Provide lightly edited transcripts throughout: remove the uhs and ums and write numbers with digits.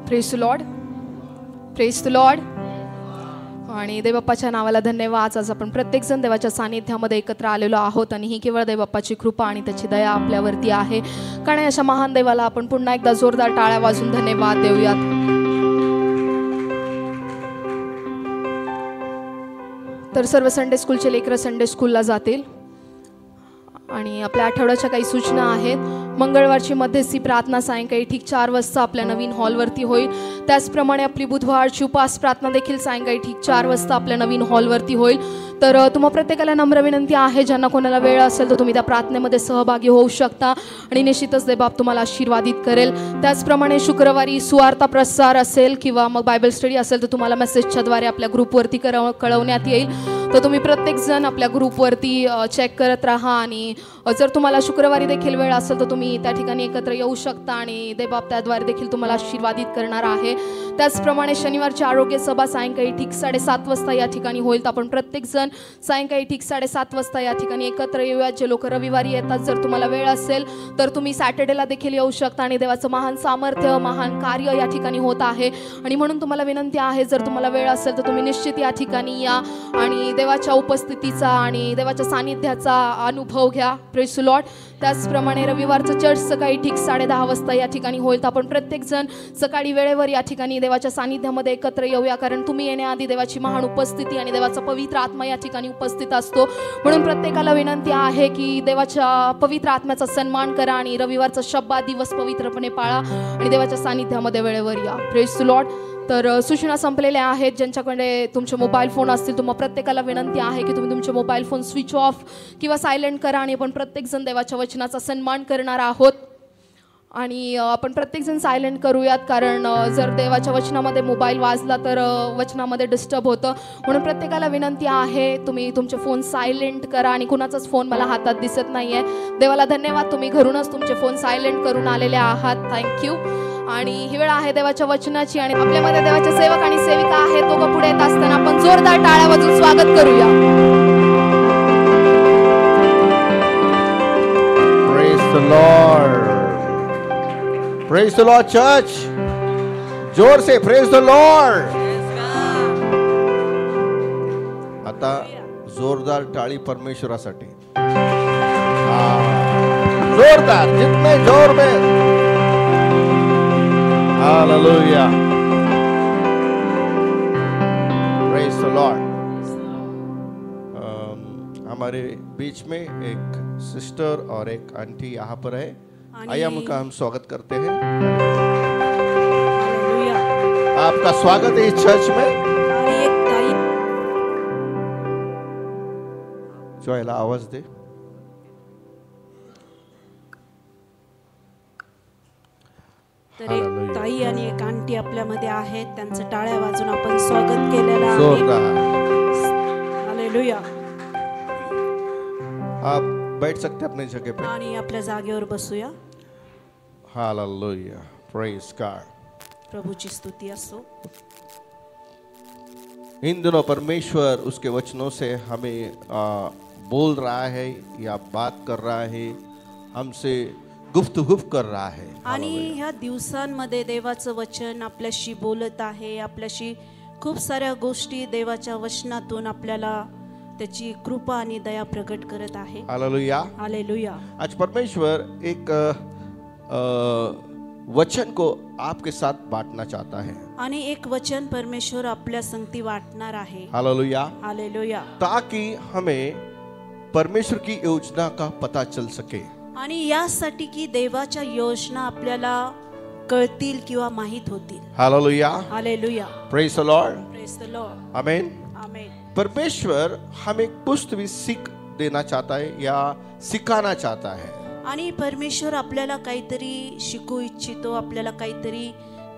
Praise the Lord, praise the Lord. आणि देवबाप्पाच्या नावाला धन्यवाद. आज आपण प्रत्येकजण देवाच्या सानिध्यामध्ये एकत्र आलेलो आहोत आणि ही केवळ देवबाप्पाची कृपा आणि त्याची दया आपल्यावरती आहे. कारण अशा महान देवाला आपण पुन्हा एकदा जोरदार टाळ्या वाजून धन्यवाद देऊयात. तर सर्व संडे स्कूलचे लेकरं संडे स्कूलला जातील आणि आपल्या आठवड्याच्या काही सूचना आहेत. मंगळवारची मध्यस्थी प्रार्थना सायंकाळी ठीक 4 वाजता आपल्या नवीन हॉलवरती होईल. त्याचप्रमाणे आपली बुधवारची उपास प्रार्थना देखील सायंकाळी ठीक 4 वाजता आपल्या नवीन हॉलवरती होईल. तर तुम्हा प्रत्येकाला नम्र विनंती आहे, ज्यांना कोणाला वेळ असेल तर तुम्ही त्या प्रार्थनेमध्ये सहभागी होऊ शकता आणि निश्चितच देवबाप तुम्हाला आशीर्वादित करेल. त्याचप्रमाणे शुक्रवारी सुवार्ता प्रसार असेल किंवा मग बायबल स्टडी असेल तर तुम्हाला मेसेजच्याद्वारे आपल्या ग्रुपवरती कळवण्यात येईल. तर तुम्ही प्रत्येकजण आपल्या ग्रुपवरती चेक करत राहा आणि जर तुम्हाला शुक्रवारी देखील वेळ असेल तर तुम्ही त्या ठिकाणी एकत्र येऊ शकता आणि देवबाप त्याद्वारे देखील तुम्हाला आशीर्वादित करणार आहे. त्याचप्रमाणे शनिवारची आरोग्य सभा सायंकाळी ठीक 7:30 वाजता या ठिकाणी होईल. तर आपण प्रत्येकजण सायंकाळी ठीक 7:30 वाजता या ठिकाणी एकत्र येऊयात. जे लोक रविवारी येतात, जर तुम्हाला वेळ असेल तर तुम्ही सॅटर्डेला देखील येऊ शकता आणि देवाचं महान सामर्थ्य, महान कार्य या ठिकाणी होत आहे आणि म्हणून तुम्हाला विनंती आहे, जर तुम्हाला वेळ असेल तर तुम्ही निश्चित या ठिकाणी या आणि देवाच्या उपस्थितीचा आणि देवाच्या सानिध्याचा अनुभव घ्या. Praise the Lord. त्याचप्रमाणे रविवारचं चर्च सकाळी ठीक 10:30 वाजता या ठिकाणी होईल. तर आपण प्रत्येकजण सकाळी वेळेवर या ठिकाणी देवाच्या सानिध्यामध्ये एकत्र येऊया, कारण तुम्ही येण्याआधी देवाची महान उपस्थिती आणि देवाचा पवित्र आत्मा या ठिकाणी उपस्थित असतो. म्हणून प्रत्येकाला विनंती आहे की देवाच्या पवित्र आत्म्याचा सन्मान करा आणि रविवारचा शब्बात दिवस पवित्रपणे पाळा आणि देवाच्या सानिध्यामध्ये वेळेवर या. Praise the Lord. तर सूचना संपलेल्या आहेत. ज्यांच्याकडे तुमचे मोबाईल फोन असतील तुम्हा प्रत्येकाला विनंती आहे की तुम्ही तुमचे मोबाईल फोन स्विच ऑफ किंवा सायलेंट करा आणि आपण प्रत्येकजण देवाच्या वचनाचा सन्मान करणार आहोत. आणि आपण प्रत्येकजण सायलेंट करूयात, कारण जर देवाच्या वचनामध्ये मोबाईल वाजला तर वचनामध्ये डिस्टर्ब होतं. म्हणून प्रत्येकाला विनंती आहे तुम्ही तुमचे फोन सायलेंट करा आणि कुणाचाच फोन मला हातात दिसत नाही आहे. देवाला धन्यवाद, तुम्ही घरूनच तुमचे फोन सायलेंट करून आलेले आहात. थँक्यू. आणि ही वेळ आहे देवाच्या वचनाची आणि आपल्यामध्ये देवाचे सेवक आणि सेविका आहेत. दोघं पुढे येत असताना आपण जोरदार टाळ्या वाजून स्वागत करूया. Praise the Lord. Praise the Lord, church. जोर से praise the Lord. आता जोरदार टाळी परमेश्वरासाठी. जोरदार, जितने जोर में. Hallelujah. Praise the Lord. हमारे बीच में एक सिस्टर और एक आंटी यहाँ पर है. आइए उनका हम स्वागत करते हैं. आपका स्वागत है इस चर्च में. जोयला आवाज दे. तर एक ताई आणि एक आंटी आपल्यामध्ये आहेत. त्यांचं टाळ्या वाजून आपण स्वागत केलेलं आहे. हालेलुया. आप बैठ सकते अपनी जगह पे आणि आपल्या जागेवर बसूया. हालेलुया. Praise God. प्रभूची स्तुती असो. इन दिनों परमेश्वर उसके वचनों से हमें बोल रहा है या बात कर रहा है, हमसे गुफ्तगू कर रहा है. आणि ह्या दिवसांमध्ये देवाचं वचन आपल्याशी बोलत आहे. आपल्याशी खूप साऱ्या गोष्टी देवाच्या वचनातून आपल्याला त्याची कृपा आणि दया प्रकट करत आहे. हालेलुया. हालेलुया. आज परमेश्वर एक वचन को आपके साथ बांटना चाहता है. आणि एक वचन परमेश्वर आपल्या संगती वाटणार आहे. हालेलुया. हालेलुया. ताकि हमें परमेश्वर की योजना का पता चल सके. आणि यासाठी की देवाच्या योजना आपल्याला कळतील किंवा माहित होतील. Hallelujah. Hallelujah. Praise the Lord. Praise the Lord. Amen. Amen. परमेश्वर हमें कुछ भी सीख देना चाहता है या सिखाना चाहता है. आणि परमेश्वर आपल्याला काहीतरी शिकू इच्छितो, आपल्याला काहीतरी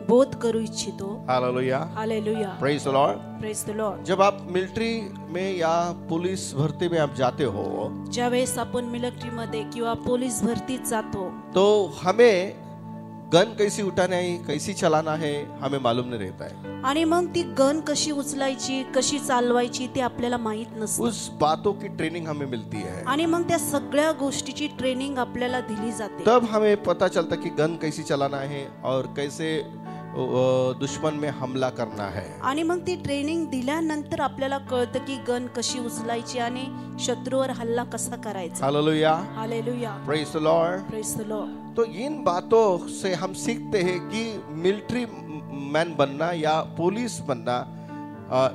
बोध करू इच्छितो. Hallelujah. Hallelujah. Praise the Lord. Praise the Lord. जब आप मिलिट्री में या पुलिस भर्ती में आप जाते हो, ज्यावेळेस आपण मिलिटरी मध्ये किंवा पोलीस भरतीत जातो, तो हमें गन कैसी उठाना है, कैसी चलाना है, हमें मालूम नहीं रहता है. आणि मग ती गन कशी उचलायची, कशी चालवायची ते आपल्याला माहित नसतं. उस बातों की ट्रेनिंग हमें मिलती है. आणि मग त्या सगळ्या गोष्टीची ट्रेनिंग आपल्याला दिली जाते. तब हमें पता चलता कि गन कैसी चलाना है और कैसे दुश्मन में हमला करना है। आणि मग ती ट्रेनिंग दिल्यानंतर आपल्याला कळतं की गन कशी उचलायची आणि शत्रूवर हल्ला कसा करायचा. Hallelujah, hallelujah, praise the Lord. Praise the Lord. तो इन बातों से हम सीखते हैं कि मिलिट्री मैन बनना या पुलिस बनना,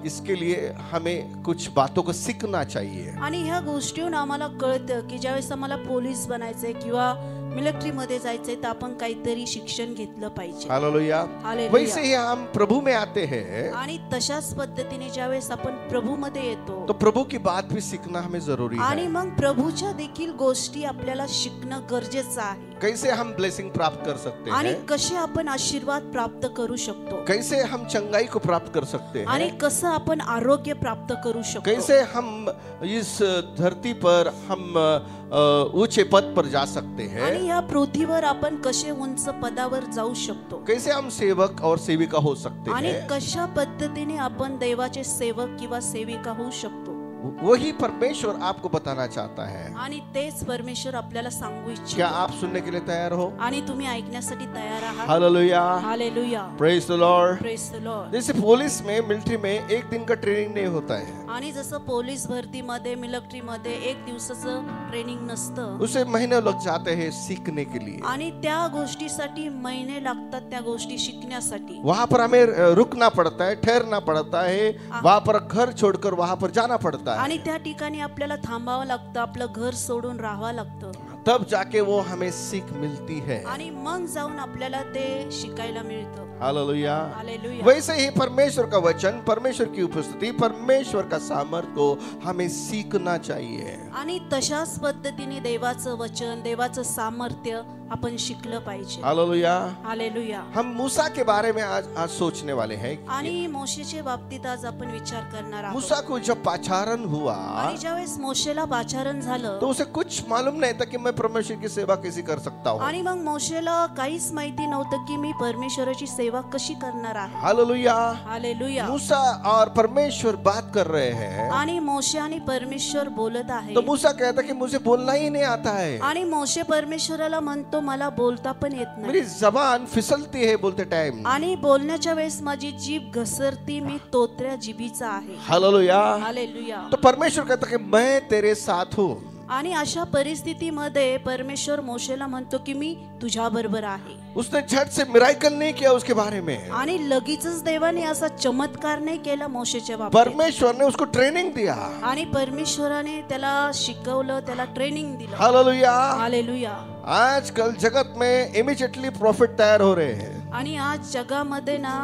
इसके लिए हमें कुछ बातों को सीखना चाहिए. आणि ह्या गोष्टीहून आम्हाला कळतं की ज्यावेळेस आम्हाला पोलीस बनायचंय किंवा मिलिटरी मध्ये जायचंय तर आपण काहीतरी शिक्षण घेतलं पाहिजे. हालेलुया. हालेलुया. वैसे ही हम प्रभु में आते हैं, आणि तशाच पद्धतीने ज्यावेळेस आपण प्रभू मध्ये येतो तो प्रभु की बात भी सीखना हमें जरूरी आणि है. मग प्रभूच्या देखील गोष्टी आपल्याला शिकणं गरजेचं आहे. कैसे हम ब्लेसिंग प्राप्त कर सकते आणि हैं, कसे आपण आशीर्वाद प्राप्त करू शकतो, कैसे हम चंगाई को प्राप्त कर सकते आणि हैं, कसं आपण आरोग्य प्राप्त करू शकतो, कैसे हम इस धरती पर हम ऊंचे पद पर जा सकते हैं, आणि या पृथ्वीवर आपण कसे उंच पदावर जाऊ शकतो, कैसे हम सेवक और सेविका हो सकते आणि हैं. कशा पद्धतीने आपण देवाचे सेवक किंवा सेविका होऊ शकतो. वही परमेश्वर आपको बताना चाहता है. आणि तेच परमेश्वर आपल्याला सांगू क्या इच्छितो. आप सुनने के लिए तैयार हो? आणि तुम्ही ऐकण्यासाठी तैयार आहात. Hallelujah, hallelujah, praise the Lord. Praise the Lord. जैसे पुलिस में, मिलिट्री में एक दिन का ट्रेनिंग नहीं होता है, आणि जसं पोलीस भरतीमध्ये मिलिटरी मध्ये एक दिवसाचं ट्रेनिंग नसतं, उसे महीने लग जाते हैं सीखने के लिए. आणि त्या गोष्टीसाठी महिने लागतात त्या गोष्टी शिकण्यासाठी. वहां पर हमें रुकना पड़ता है, ठहरना पड़ता है, वहां पर घर छोड़कर वहां पर जाना पड़ता है. आणि त्या ठिकाणी आपल्याला थांबावं लागतं, आपलं घर सोडून राहावं लागतं, तब जाके वो हमें सीख मिलती है. आणि मग जाऊन आपल्याला ते शिकायला मिळतं. हालेलुया. हालेलुया. वैसे ही परमेश्वर का वचन, परमेश्वर की उपस्थिति, परमेश्वर का सामर्थ्य को हमें सीखना चाहिए. आणि तशाच पद्धतीने देवाचं वचन, देवाचं सामर्थ्य आपण शिकलं पाहिजे. हालेलुया. हालेलुया. हम मूसा के बारे में आज सोचने वाले हैं. आणि मोशेच्या बाबतीत आज आपण विचार करणार आहोत. मूसा को जब पाचारण हुआ आणि ज्यावेळेस मोशेला पाचारण झालं तो उसे कुछ मालूम नहीं था कि मैं परमेश्वर की सेवा कैसे कर सकता हूँ. आणि मग मोशेला काहीच माहिती नव्हतं की मी परमेश्वराची सेवा कशी करणार आहे. हालेलुया. हालेलुया. मूसा और परमेश्वर बात कर रहे हैं. आणि मोशे आणि परमेश्वर बोलत आहे. तो मूसा कहता कि मुझे बोलना ही नहीं आता है, आणि मोशे परमेश्वराला म्हणतो मला बोलता पण येत मेरी नाही, जबान फिसलती है बोलते टाइम. आणि बोलण्याच्या वेळेस माझी जीभ घसरती, मी तोतऱ्या जिभीचा आहे. हालेलुया. हालेलुया. तो परमेश्वर कहता कि मैं तेरे साथ हूँ. आणि अशा परिस्थितीमध्ये परमेश्वर मोशेला म्हणतो की मी तुझ्या बरोबर आहे. उसने झट से मिराकल नहीं किया उसके बारे में. आणि लगेचच देवाने असा चमत्कार नाही केला मोशेच्या बाबतीत. परमेश्वर ने उसको ट्रेनिंग दिया. आणि परमेश्वराने त्याला शिकवलं, त्याला ट्रेनिंग दिलं. हालेलुया. हालेलुया. आजकल जगत में इमीडिएटली प्रॉफिट तैयार हो रहे हैं. आणि आज जगामध्ये ना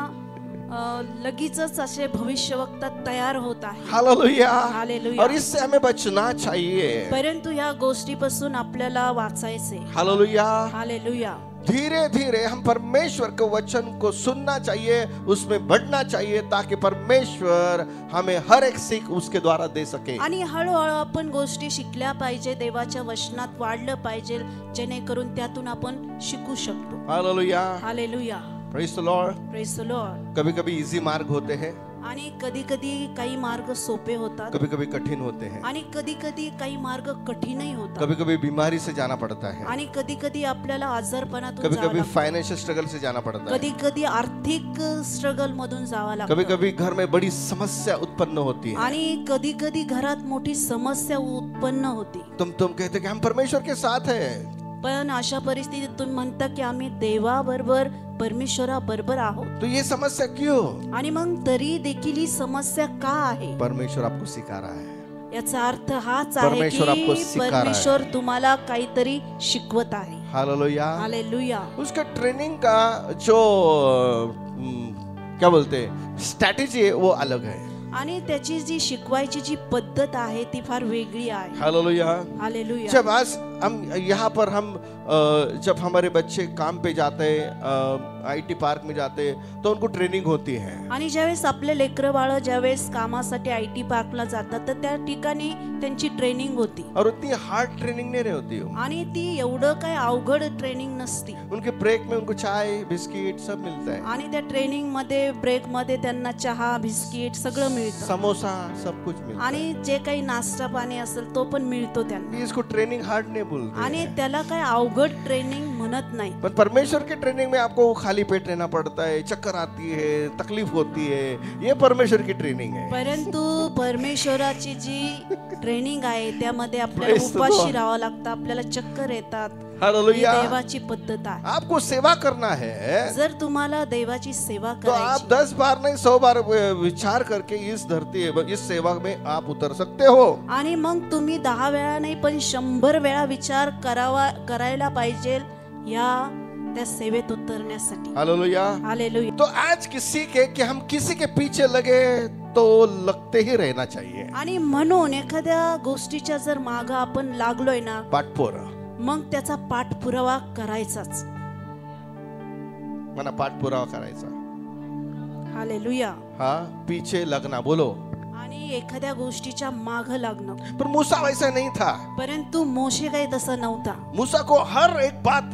लगेचच असे भविष्यवक्ता तयार होत आहे. हालेलुया. हालेलुया. और इससे हमें बचना चाहिए. परंतु या गोष्टीपासून आपल्याला वाचायचे. हालेलुया. हालेलुया. धीरे धीरे हम परमेश्वर के वचन को सुनना चाहिए, उसमें बढ़ना चाहिए, ताकि परमेश्वर हमें हर एक सीख उसके द्वारा दे सके. आणि हळूहळू आपण गोष्टी शिकल्या पाहिजे, देवाच्या वचनात वाढलं पाहिजे, जेणेकरून त्यातून आपण शिकू शकतो. Hallelujah. Hallelujah. Praise the Lord. Praise the Lord. Kabhi Kabhi easy मार्ग होते हैं, आणि कधी कधी काही मार्ग सोपे होतात, कभी कभी कठिन होते हैं, आणि कधी कधी काही मार्ग कठीणही होतात, कभी कभी बीमारी से जाना पड़ता है, आणि कधी कधी आपल्याला आजारपणातून कभी जावं कभी लागतं, फाइनेंशियल स्ट्रगल से जाना पड़ता है, कधी कधी आर्थिक स्ट्रगल मधून जावं कभी लागतं, कभी घर में बड़ी समस्या उत्पन्न होती है. आणि कधी कधी घरात मोठी समस्या उत्पन्न होती. तुम कहते कि हम परमेश्वर के साथ हैं, पण अशा परिस्थितीत तुम्ही म्हणता की आम्ही देवाबरोबर, परमेश्वराबरोबर आहोत. तो ये समस्या क्यों? आणि मग तरी देखील ही समस्या का आहे? परमेश्वर आपको सिखा रहा है. याचा अर्थ हाच आहे परमेश्वर आपको की सिखा रहा है. परमेश्वर तुम्हाला काहीतरी शिकवत आहे. हालेलुया. हालेलुया. उसका ट्रेनिंग का जो क्या बोलते हैं स्ट्रैटेजी है वो अलग है. आणि त्याची जी शिकवायची जी पद्धत आहे ती फार वेगळी आहे. हालेलुया. हालेलुया. जब आज हम यहाँ पर हम जब हमारे बच्चे काम पे जाते हैं, आईटी पार्क में जाते हैं, तो उनको ट्रेनिंग होती है. आणि ज्यावेळेस आपले लेकरं बाळ ज्यावेळेस कामासाठी आयटी पार्कला जातात तर त्या ठिकाणी त्यांची ट्रेनिंग होती. और उतनी हार्ड ट्रेनिंग नहीं होती हो. आणि ती एवढं काय अवघड ट्रेनिंग नसती. उनके ब्रेक में उनको चाय बिस्किट सब मिलता है, आणि त्या ट्रेनिंग मध्ये ब्रेक मध्ये त्यांना चहा, बिस्किट सगळं मिळतं, समोसा सब कुछ मिलता है. आणि जे काही नाश्ता पाणी असेल तो पण मिळतो त्यांना. इसको ट्रेनिंग हार्ड नहीं बोलते आणि हैं. त्याला काय अवघड ट्रेनिंग म्हणत नाही. पर परमेश्वर की ट्रेनिंग में आपको खाली पेट रहना पड़ता है, चक्कर आती है, तकलीफ होती है, ये परमेश्वर की ट्रेनिंग है. परंतु परमेश्वराची जी ट्रेनिंग आहे त्यामध्ये आपल्याला Praise the उपाशी Lord. राहावं लागतं, आपल्याला चक्कर येतात. ही हालेलुया. देवाची पद्धत आहे. आपको सेवा करना है जर तुम्हाला देवाची सेवा तो आप करायची 10 बार नहीं 100 बार विचार करके इस धरती इस सेवा में आप उतर सकते हो. आणि मग तुम्ही 10 वेळा नाही पण 100 वेळा विचार करायला पाहिजे या त्या सेवेत उतरण्यासाठी. हालेलुया. हालेलुया. तो आज की सीख है कि हम किसी के पीछे लगे तो लगते ही रहना चाहिए. आणि म्हणून एखाद्या गोष्टीच्या जर माग आपण लागलोय ना पाठपोरा मग त्याचा पाठपुरावा करायचाच. मना पाठपुरावा करायचा. हालेलुया. हा पीछे लगना बोलो. आणि एखाद्या गोष्टीच्या माग लागणं. पर मूसा वैसा नहीं था. परंतु मोशे काही तसा नव्हता. मूसा को हर एक बात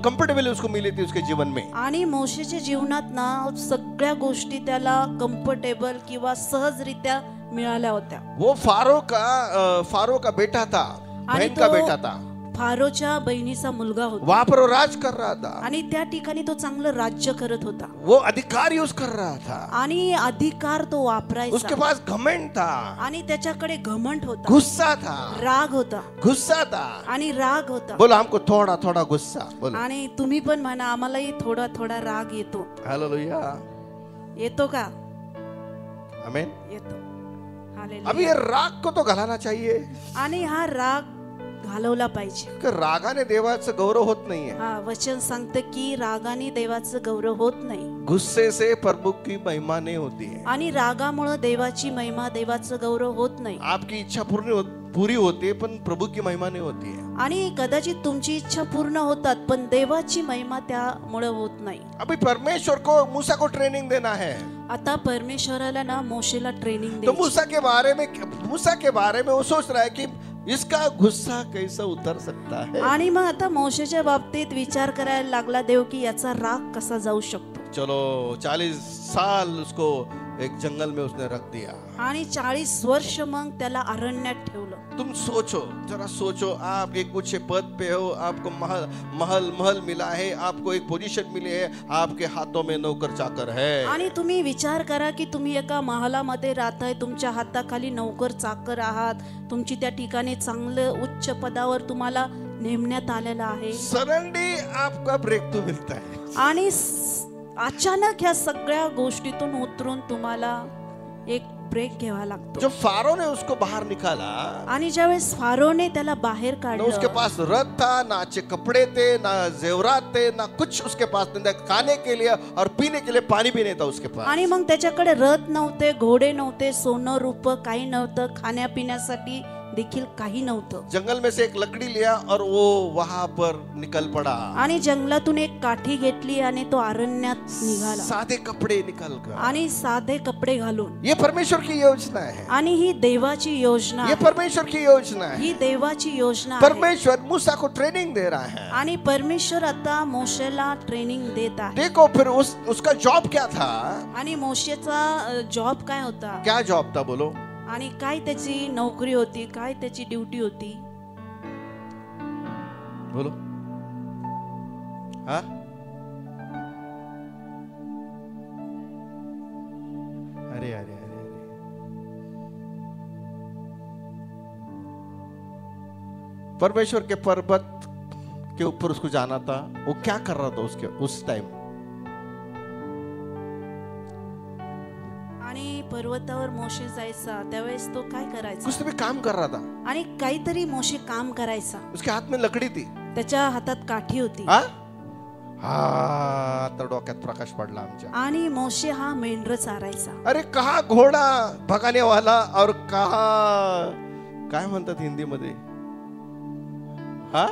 कंफर्टेबल उसको मिली थी उसके जीवन में. आणि मोशेच्या जीवनात ना सगळ्या गोष्टी त्याला कम्फर्टेबल किंवा सहजरित्या मिळाल्या होत्या. वो फारो का बेटा था, आणि बहन का तो बेटा था. फारोच्या बहिणीचा मुलगा होता. वहां पर वो राज कर रहा था. आणि त्या ठिकाणी तो चांगलं राज्य करत होता. वो अधिकार यूज कर रहा था. आणि अधिकार तो उसके वापरायचा. पास घमंड था, आणि त्याच्याकडे घमंड होता, गुस्सा था, राग होता गुस्सा था. आणि राग होता. बोलो हमको थोड़ा थोड़ा गुस्सा. बोलो आणि तुम्ही पण म्हणा आम्हालाही थोडा थोडा राग येतो. हालेलुया. येतो का? आमेन. येतो. हालेलुया. अभी ये राग को तो घालाना चाहिए. आणि हा राग घालवला पाहिजे. कि रागाने देवाचं गौरव होत नाहीये. हा वचन सांगतं की रागाने देवाचं गौरव होत नाही. गुस्से से प्रभु की महिमा नहीं होती है. आणि रागामुळे देवाची महिमा देवाचं गौरव होत नाही. आपकी इच्छा पूरी होती है पण प्रभु की महिमा नहीं होती है. आणि कदाचित तुमची इच्छा पूर्ण होतात पण देवाची महिमा त्यामुळे होत नाही. अभी परमेश्वर को मूसा को ट्रेनिंग देना है. आता परमेश्वराला ना मोशेला ट्रेनिंग तो द्यायची. मूसा के बारे में वो सोच रहा है कि इसका गुस्सा कैसा उतर सकता है. आणि मग आता मोशेच्या बाबतीत विचार करायला लागला देव की याचा राग कसा जाऊ शकतो. चलो 40 साल उसको एक जंगल में उसने रख दिया. आणि 40 वर्ष मग त्याला अरण्यात ठेवलं. तुम सोचो, जरा सोचो, आप एक ऊंचे पद पे हो, आपको महल मिला है, आपको एक पोजीशन मिली है, आपके हाथों में नौकर चाकर है. आणि तुम्ही विचार करा की तुम्ही एका महालामध्ये राहताय, तुमच्या हाताखाली नौकर चाकर आहात, तुमची त्या ठिकाणी चांगलं उच्च पदावर तुम्हाला नेमण्यात आलेलं आहे. सडनली आपका ब्रेक तो मिलता है. आणि अचानक ह्या सगळ्या गोष्टीतून उतरून तुम्हाला एक ब्रेक घ्यावा लागतो. जो फारो ने उसको बाहर निकाला, आणि ज्यावेळेस फारोने त्याला बाहेर ना उसके काढलं, पास रथ था, ना अच्छे कपड़े थे, ना जेवरात थे, ना कुछ उसके पास नहीं था. खाने के लिए और पीने के लिए पानी भी नहीं था उसके पास. आणि मग त्याच्याकडे रथ नव्हते, घोडे नव्हते, सोनं रूप काही नव्हतं, खाण्यापिण्यासाठी देखील काही नव्हतं. जंगल में से एक लकड़ी लिया और वो वहां पर निकल पड़ा. आणि जंगलातून एक काठी घेतली आणि तो अरण्यात निघाला. सादे कपड़े निकल कर. आणि साधे कपडे घालून. ये परमेश्वर की योजना है. आणि ही देवाची योजना ये आहे. परमेश्वर की योजना है. ही देवाची योजना आहे. परमेश्वर मूसा को ट्रेनिंग दे रहा है. आणि परमेश्वर आता मोशेला ट्रेनिंग देत आहे. देखो फिर उसका जॉब क्या था. आणि मोशेचा जॉब काय होता, क्या जॉब था बोलो. आणि काय त्याची नोकरी होती, काय त्याची ड्युटी होती. बोलो. हाँ अरे अरे अरे अरे. परमेश्वर के पर्वत के ऊपर उसको जाना था. वो क्या कर रहा था उस टाइम. आणि पर्वतावर मोशे जायचा त्यावेळेस तो काय करायचा. कुछ तो भी काम कर रहा था. आणि काहीतरी मोशे काम करायचा. उसके हाथ में लकड़ी थी. त्याच्या हातात काठी होती. हाँ हाँ तर डोक्यात प्रकाश पडला आमच्या. आणि मोशे हा मेंढर चारायचा. अरे कहा घोडा भगाने वाला और कहा काय म्हणतात हिंदी मध्ये. हा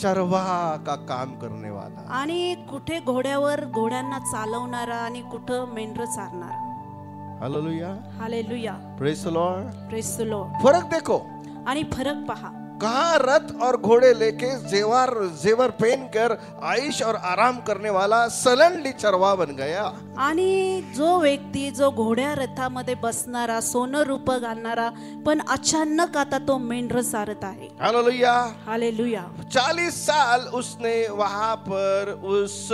चरवाहा का काम करने वाला. आणि कुठे घोड्यावर घोड्यांना चालवणारा आणि कुठं मेंढर चारणारा. Hallelujah. Hallelujah. Praise the Lord. Praise the Lord. फरक देखो. आणि फरक पहा. कहाँ रथ और घोड़े लेके जेवर पहन कर आइश और आराम करने वाला सडनली चरवा बन गया. आणि जो व्यक्ती जो घोड्या रथामध्ये बसणारा सोनं रूप घालणारा पण अचानक आता तो मेंढर सारत आहे. हालेलुया. हालेलुया. 40 साल उसने वहां पर उस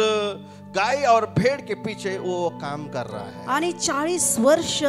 गाय और भेड़ के पीछे वो काम कर रहा है. आणि 40 वर्ष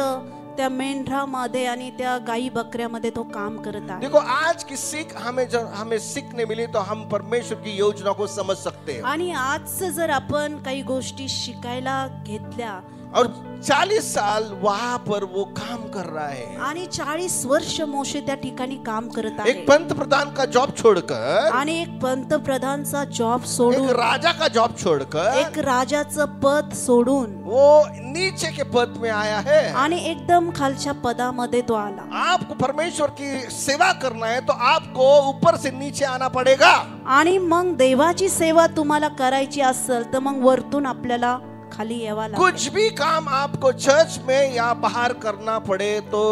त्या मेंढरामध्ये आणि त्या गाई बकऱ्यामध्ये तो काम करत आहे. देखो आज की सीख हमें सीखने मिली तो हम परमेश्वर की योजना को समझ सकते हैं. आणि आज जर आपण काही गोष्टी शिकायला घेतल्या और 40 साल वहां पर वो काम कर रहा है. आणि 40 वर्ष मोशे त्या ठिकाणी काम करत एक आहे. पंतप्रधान का जॉब छोड़कर, आणि एक पंतप्रधानचा जॉब एक सोडून, राजा का जॉब छोड़कर एक राजाचं पद सोडून वो नीचे के पद में आया है. आणि एकदम खालच्या पदामध्ये तो आला. आपको परमेश्वर की सेवा करना है तो आपको ऊपर से नीचे आना पड़ेगा. आणि मग देवाची सेवा तुम्हाला करायची असेल तर मग वरतून आपल्याला खाली यावा लागेल. कुछ भी काम आपको चर्च में या बाहर करना पड़े तो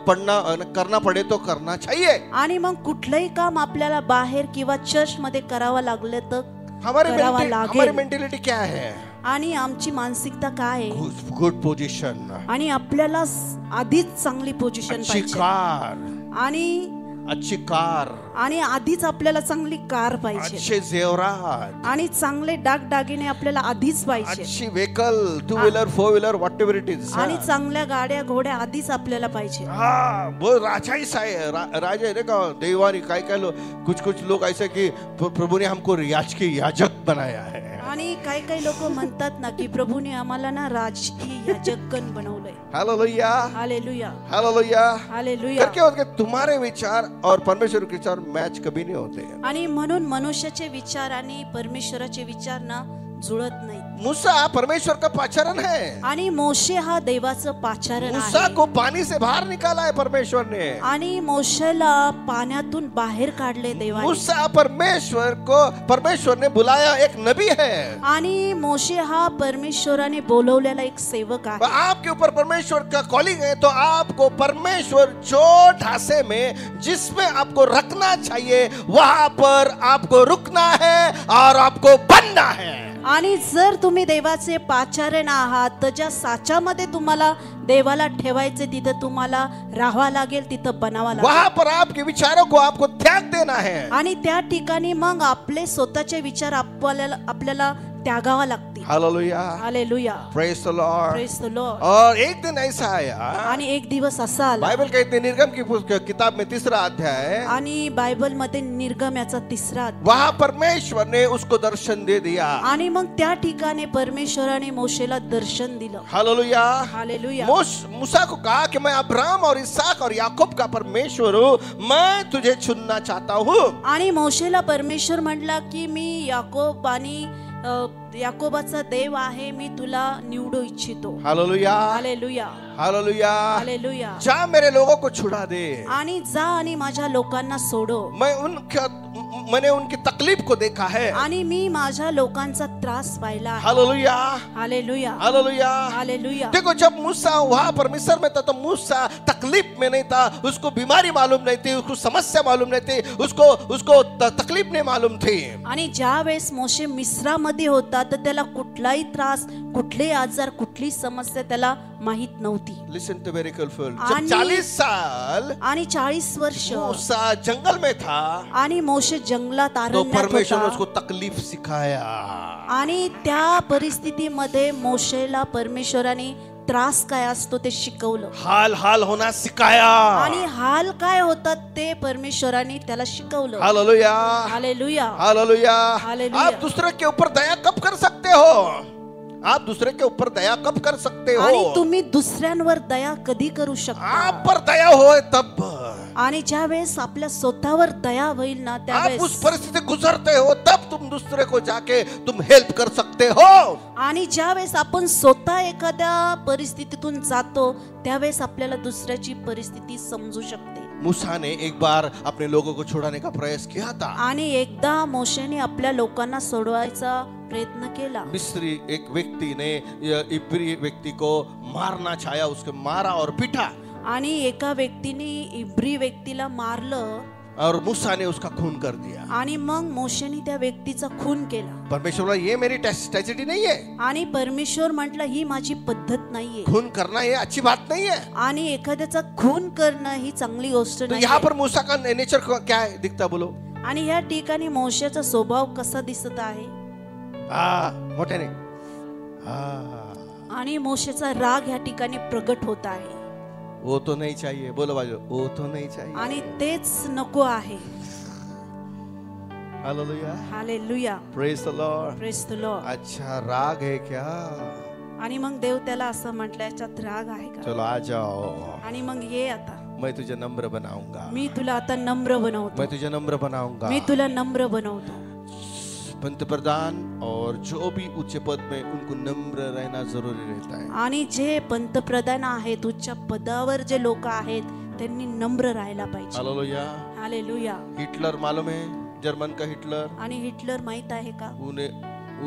करना पड़े तो करना चाहिए. आणि मग कुठलंही काम आपल्याला बाहेर किंवा चर्च मध्ये करावं लागलं तर हमारी करावा लागेल. मेंटेलिटी क्या है? आणि आमची मानसिकता काय आहे? गुड पोजीशन, आणि आपल्याला आधीच चांगली पोझिशन अच्छी पाहिजे. कार, आणि अच्छी कार, आणि आधीच आपल्याला चांगली कार पाहिजे. अच्छे जेवरात, आणि चांगले दागदागिने आपल्याला आधीच पाहिजे. अच्छी vehicle, 2 wheeler 4 wheeler what ever it is. आणि चांगल्या गाड्या घोड्या आधीच आपल्याला पाहिजे. हाँ वो राजा ही राजा है. देखो देवानी काय कुछ लोग ऐसे कि प्रभु ने हमको राजकीय याजक बनाया है. आणि काही लोक म्हणतात ना की प्रभूने आम्हाला ना राजकीय याजकगण बनवलंय. हालेलुया. हालेलुया. हालेलुया. हालेलुया. क्या होता है तुम्हारे विचार और परमेश्वर के विचार मैच कभी नहीं होते. आणि म्हणून मनुष्याचे विचार आणि परमेश्वराचे विचार ना जुळत नाही. मूसा परमेश्वर का पाचारण है. आणि मोशे हा देवाचं पाचारण मूसा आहे. को पानी से बाहर निकाला है परमेश्वर ने. आणि मोशेला पाण्यातून बाहेर काढले देवाने. मूसा परमेश्वर ने बुलाया एक नबी है. आणि मोशे हा परमेश्वराने बोलवलेला एक सेवक आहे. आपके ऊपर परमेश्वर का कॉलिंग है तो आपको परमेश्वर जो ढांचे में जिसमें आपको रखना चाहिए वहां पर आपको रुकना है और आपको बनना है. आणि जर तुम्ही देवाचे पाचारण आहात तर ज्या साच्यामध्ये तुम्हाला देवाला ठेवायचे तिथं तुम्हाला राहावा लागेल, तिथं बनावा लागेल. वहां पर आपके विचारों को आपको त्याग देना है. आणि त्या ठिकाणी मग आपले स्वतःचे विचार आपल्याला त्यागावा लागतील. Hallelujah. Hallelujah. Praise the Lord. Praise the Lord. और एक दिन ऐसा आया, आणि एक दिवस असा आला, बाइबल कहते हैं निर्गम की किताब में 3रा अध्याय, आणि बायबल मध्ये निर्गम याचा 3रा अध्याय, वहां परमेश्वर ने उसको दर्शन दे दिया. आणि मग त्या ठिकाणी परमेश्वराने मोशेला दर्शन दिलं. हालेलुया. हालेलुया. मूसा को कहा कि मैं अब्राहम और इसहाक और याकूब का परमेश्वर हूँ, मैं तुझे चुनना चाहता हूँ. आणि मोशेला परमेश्वर म्हटला की मी याकोब आणि याकोबाचा देव आहे, मी तुला निवडू इच्छितो. हालेलुया. हालेलुया. हालेलुया. हालेलुया. जा मेरे लोगों को छुड़ा दे. आणि जा आणि माझ्या लोकांना सोडव. मैंने उनकी तकलीफ को देखा है. आणि मी माझ्या लोकांचा त्रास पाहिला आहे. हालेलुया. हालेलुया. हालेलुया. हालेलुया. देखो जब मूसा वहां पर मिस्र में था तो मूसा तकलीफ में नहीं था. उसको बीमारी मालूम नहीं थी, उसको समस्या मालूम नहीं थी, उसको तकलीफ नहीं मालूम थी. आणि ज्या वेळेस मोशे मिस्रामध्ये होता तर त्याला कुठलाही त्रास, कुठले आजार, कुठली समस्या त्याला माहित नव्हती. Listen to very careful. जब 40 साल आणि 40 वर्ष मूसा जंगल में था आणि मोशे जंगलात तो अरण्यात परमेश्वर ने होता. उसको तकलीफ सिखाया. आणि त्या परिस्थितीमध्ये मोशेला परमेश्वराने त्रास काय असतो ते शिकवलं. हाल होना सिखाया. आणि हाल काय होतात ते परमेश्वराने त्याला शिकवलं. हालेलुया. हालेलुया. हालेलुया. हालेलुया. आप दूसरे के ऊपर दया कब कर सकते हो? आप दूसरे के ऊपर दया कब कर सकते हो? आणि तुम्ही दुसऱ्यांवर दया कधी करू शकता? आप पर दया होए तब. आणि ज्या वेळेस आपल्या स्वतःवर दया होईल ना आप उस त्यावेळेस, परिस्थिति गुजरते हो तब तुम दूसरे को जाके तुम हेल्प कर सकते हो. आणि ज्या वेळेस आपण स्वतः एखाद्या परिस्थितीतून जातो त्यावेळेस आपल्याला दुसऱ्याची परिस्थिती समजू शकते. मूसा ने एक बार अपने लोगों को छुड़ाने का प्रयास किया था. आणि एकदा मोशेने आपल्या लोकांना सोडवायचा प्रयत्न केला. मिस्री एक व्यक्ति ने इब्री व्यक्ति को मारना चाहा, उसको मारा और पीटा. आणि एका व्यक्तीने इब्री व्यक्तीला मारलं और मूसा ने उसका खून कर दिया। आणि मग मोशेने त्या व्यक्तीचा खून केला परमेश्वर बोला ये मेरी स्ट्रैटेजी नहीं है, आणि परमेश्वर म्हटलं ही माझी पद्धत नाहीये खून करना ये अच्छी बात नहीं है। आणि एखाद्याचा खून करणं ही चांगली गोष्ट तो नाही यहाँ पर मूसा का नेचर क्या है दिखता बोलो? आणि या ठिकाणी मोशेचा स्वभाव कसा दिसत आहे मोठ्याने आणि मोशेचा राग या ठिकाणी प्रगट होत आहे वो तो नहीं चाहिए, बोलो बाजू वो तो नहीं चाहिए। आणि तेच नको आहे hallelujah, hallelujah, praise the Lord, praise the Lord. अच्छा राग है क्या? आणि मग देव त्याला असं म्हटलं याच्यात राग आहे का? चलो आ जाओ, आणि मग ये आता मैं तुझे नम्र बनाऊंगा, मी तुला आता नम्र बनवतो, मैं तुझे नम्र बनाऊंगा। मी तुला नम्र बनवतो। पंतप्रधान और जो भी उच्च पद में उनको नम्र रहना जरूरी रहता है। आणि जे पंतप्रधान आहेत उच्च पदावर जे लोक आहेत त्यांनी नम्र राहायला पाहिजे। Hallelujah, hallelujah. हिटलर मालूम है, जर्मन का हिटलर, आणि हिटलर माहित आहे का?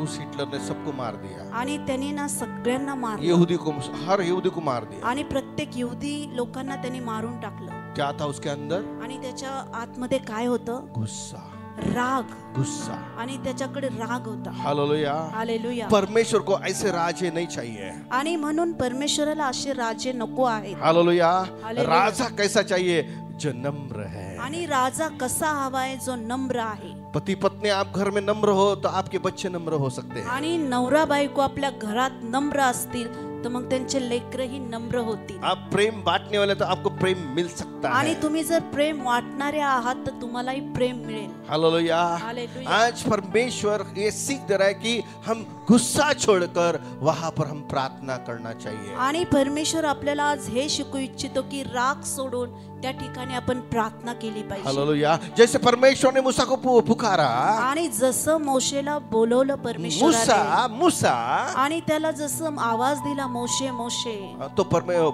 उस हिटलर ने सबको मार दिया, आणि त्यांनी ना सगळ्यांना मारलं, यहूदी को, हर यहूदी को मार दिया। आणि प्रत्येक यहूदी लोकांना त्यांनी मारून टाकलं। क्या था उसके अंदर? आणि त्याच्या आतमध्ये काय होतं? गुस्सा, राग, गुस्सा, आणि त्याच्याकडे राग होता। Hallelujah, hallelujah. परमेश्वर को ऐसे राजे नहीं चाहिए। आणि म्हणून परमेश्वराला असे राजे नको आहेत। Hallelujah, hallelujah. राजा कैसा चाहिए? जो नम्र है। आणि राजा कसा हवाय? जो नम्र आहे। पति पत्नी आप घर में नम्र हो तो आपके बच्चे नम्र हो सकते हैं। आणि नवरा बायको आपल्या घरात नम्र असतील तर मग त्यांचे लेकरही नम्र होतील। आप प्रेम बांटने वाले तो आपको प्रेम मिल सकता है। आणि तुम्ही जर प्रेम वाटणारे आहात तर तुम्हालाही प्रेम मिळेल। Hallelujah, hallelujah. आज परमेश्वर ये सीख दे रहा है कि हम गुस्सा छोड़कर वहां पर हम प्रार्थना करना चाहिए। आणि परमेश्वर आपल्याला आज हे शिकू इच्छितो की राग सोडून त्या ठिकाणी आपण प्रार्थना केली पाहिजे। हालेलुया, जैसे परमेश्वर ने मूसा को पुकारा, आणि जसं मोशेला बोलवलं परमेश्वराने, मूसा, आणि त्याला जसं आवाज दिला मोशे मोशे, तो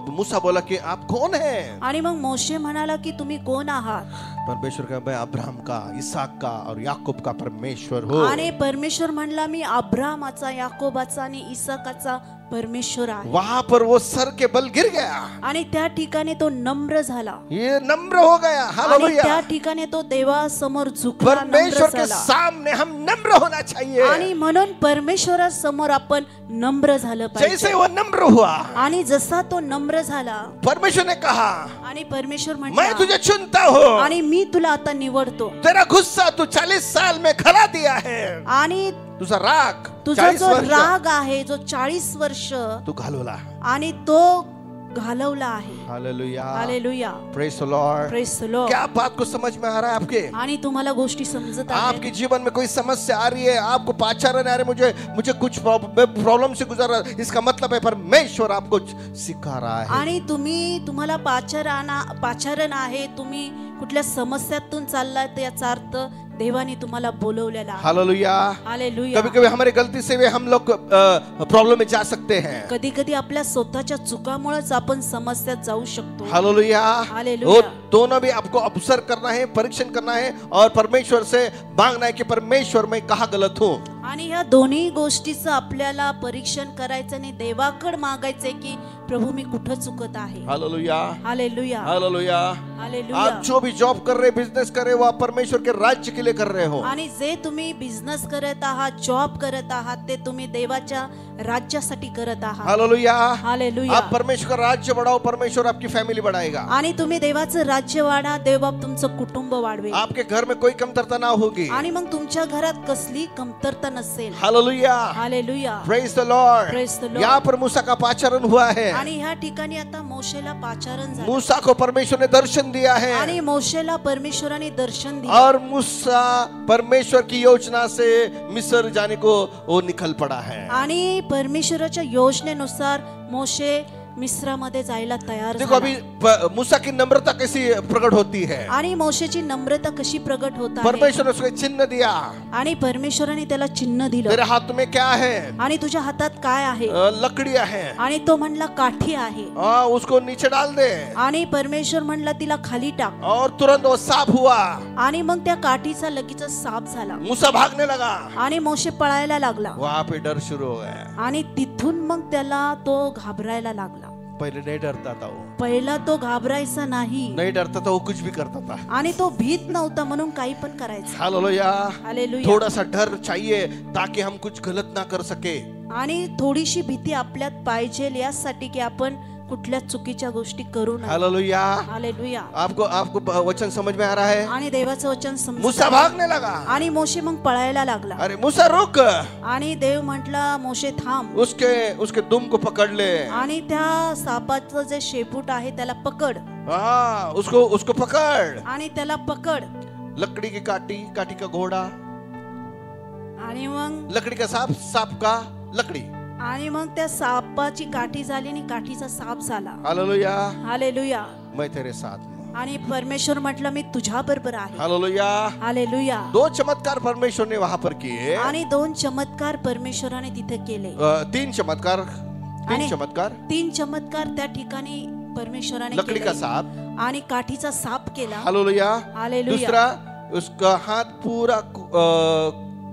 मूसा बोला कि आप कौन है? आणि मग मोशे म्हणाला की तुम्ही कोण आहात? परमेश्वर का मैं अब्राहम का, इसहाक का और याकूब का परमेश्वर हूँ। आणि परमेश्वर म्हणला मी अब्राहमाचा, याकोबाचा आणि इसाकाचा परमेश्वर आहे। वहां पर वो सर के बल गिर गया, आणि त्या ठिकाणी तो नम्र झाला, ये नम्र हो गया। आणि हालेलुया, त्या ठिकाणी तो देवासमोर झुकला, परमेश्वर नम्र के झाला। सामने हम नम्र होना चाहिए। आणि म्हणून परमेश्वरासमोर आपण नम्र झालं जैसे पाहिजे। वो नम्र हुआ, आणि जसा तो नम्र झाला, परमेश्वर ने कहा आणि परमेश्वर मैं म्हणाला तुझे चुनता हूँ, आणि मी तुला आता निवडतो। तेरा गुस्सा तू 40 साल में खला दिया है, आणि तुझा राग तुझा 40 जो वर्ष राग आहे जो 40 वर्ष तू घालवला। आणि तो घालवला आहे। Hallelujah, hallelujah, praise the Lord. Praise the Lord. क्या बात को समझ में आ रहा है आपके? आणि तुम्हाला गोष्टी समजत आपके आहेत? जीवन में कोई समस्या आ रही है, आपको पाचारण आ रहे, मुझे कुछ प्रॉब्लम से गुजर रहा है, इसका मतलब है परमेश्वर आपको सिखा रहा है। आणि तुम्हाला पाचारण आहे, तुम्ही कुठल्या समस्यातून चाललाय तर याचा अर्थ देवाने तुम्हाला बोलवलेला आहे। Hallelujah, hallelujah. कभी कभी हमारी गलती से भी हम लोग प्रॉब्लम में जा सकते हैं। कधी कधी आपल्या स्वतःच्या चुकामुळेच आपण समस्यात जाऊ शकतो। Hallelujah, hallelujah. वो दोनों भी आपको ऑब्जर्व करना है, परीक्षण करना है और परमेश्वर से मांगना है कि परमेश्वर मैं कहाँ गलत हूँ। आणि ह्या दोन्ही गोष्टीचं आपल्याला परीक्षण करायचं आणि देवाकडे मागायचंय की प्रभू मी कुठं चुकत आहे। Hallelujah, hallelujah, hallelujah. हालेलुया। आप जो भी जॉब कर रहे, बिजनेस कर रहे हो, आप परमेश्वर के राज्य के लिए कर रहे हो। आणि जे तुम्ही बिझनेस करत आहात, जॉब करत आहात, ते तुम्ही देवाच्या राज्यासाठी करत आहात। Hallelujah, hallelujah. आप परमेश्वर का राज्य बढ़ाओ, परमेश्वर आपकी फैमिली बढ़ाएगा। आणि तुम्ही देवाचं राज्य वाढा, देव तुमचं कुटुंब वाढवेल। आपके घर में कोई कमतरता ना होगी। आणि मग तुमच्या घरात कसली कमतरता नसेल। Hallelujah, hallelujah, praise the Lord. Praise the Lord। यहाँ पर मूसा का पाचारण हुआ है। आणि ह्या ठिकाणी आता मोशेला पाचारण झालं, मूसा को परमेश्वर ने दर्शन दिया है आणि मोशेला परमेश्वराने दर्शन दिलं, और मूसा परमेश्वर की योजना से मिस्र जाने को वो निकल पड़ा है। आणि परमेश्वराच्या योजनेनुसार मोशे मिस्रामध्ये जायला तयार देखो झाला। अभी मूसा की नम्रता कैसी प्रकट होती है। आणि मोशेची नम्रता कशी प्रगट होत आहे। परमेश्वर ने उसको चिन्ह दिया, आणि परमेश्वराने त्याला चिन्ह दिलं, तेरे हाथ में क्या है? आणि तुझ्या हातात काय आहे? लकड़ियां हैं। आणि तो म्हणला काठी आहे, उसको नीचे डाल दे। आणि परमेश्वर म्हणला तिला खाली टाक, और तुरंत वो सांप हुआ। आणि मग त्या काठीचा लगेच साप झाला, मूसा भागने लगा, आणि मोशे पळायला लागला, वहां पे डर शुरू हो गया। आणि तिथून मग त्याला तो घाबरायला लागला। पहले नहीं डरता था वो, पहिला तो घाबरायचा नाही नहीं डरता था वो, कुछ भी करता था। आणि तो भीत नव्हता म्हणून काही पण करायचा. हालेलुया। हालेलुया. थोड़ा सा डर चाहिए ताकि हम कुछ गलत ना कर सके। आणि थोडीशी भीती आपल्यात पाहिजे यासाठी की आपण कुठल्या चुकीच्या गोष्टी करू नये. हालेलुया। हालेलुया. आपको वचन समझ में आ रहा है? आणि देवाचं वचन समजून मूसा भागने लगा। आणि मोशे मग पळायला लागला. अरे मूसा रुक। आणि देव म्हटला मोशे थांब. उसके दुम को पकड़ ले। आणि त्या सापाचं जे शेपूट आहे त्याला पकड. हाँ, उसको पकड़। आणि त्याला पकड. लकड़ी की काठी का घोड़ा, आणि मग लकड़ी का सांप का लकड़ी। आणि मग त्या सापाची काठी झाली आणि काठीचा साप झाला. हालेलुया। हालेलुया. मैं तेरे साथ हूँ। आणि परमेश्वर म्हटलं मी तुझ्या बरोबर आहे. हालेलुया। हालेलुया. 2 चमत्कार परमेश्वर ने वहां पर किए। आणि 2 चमत्कार परमेश्वराने तिथे केले. 3 चमत्कार तीन चमत्कार त्या ठिकाणी परमेश्वराने लकड़ी का केले. सांप आणि काठीचा साप केला. हालेलुया। हालेलुया. दूसरा उसका हाथ पूरा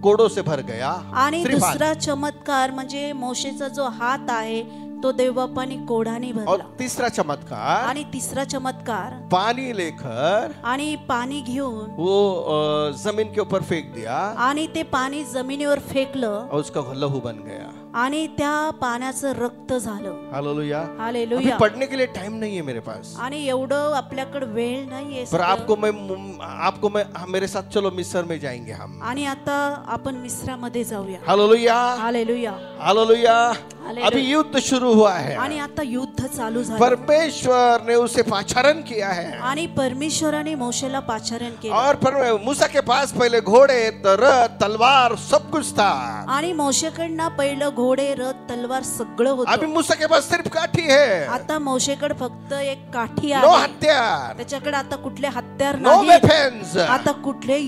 कोड़ों से भर गया। आणि दुसरा चमत्कार म्हणजे मोशेचा जो हात आहे तो देवबापाने कोडाने और भरला. तीसरा चमत्कार, आणि तिसरा चमत्कार पानी लेकर आणि पाणी घेऊन वो जमीन के ऊपर फेंक दिया आणि ते पाणी जमिनीवर फेकलं और उसका लहू बन गया। आणि त्या पाण्याचं रक्त झालं. हालेलुया। अभी हालेलुया. पढ़ने के लिए टाइम नहीं है मेरे पास, आणि एवढं आपल्याकडे वेळ नाहीये पर सगळं. आपको मैं मेरे साथ चलो मिस्र में जाएंगे हम। आणि आता आपण मिस्रामध्ये जाऊया. हालेलुया। हालेलुया. हालेलुया। हालेलुया. अभी युद्ध शुरू हुआ है। आणि आता युद्ध चालू झालं. परमेश्वर ने उसे पाचारण किया है। आणि परमेश्वराने मोशेला पाचारण केलं. और मूसा के पास पहले घोड़े, रथ, तलवार सब कुछ था। आणि मोशेकडनं पहिलं घोडे, रथ, तलवार सगळं अभी होतं. मूसा के पास सिर्फ काठी है, आता मोशेकडे फक्त एक काठी नो आहे. हथियार, त्याच्याकडे आता कुठले हत्यार नो नाही. वेपन्स। आता कुठले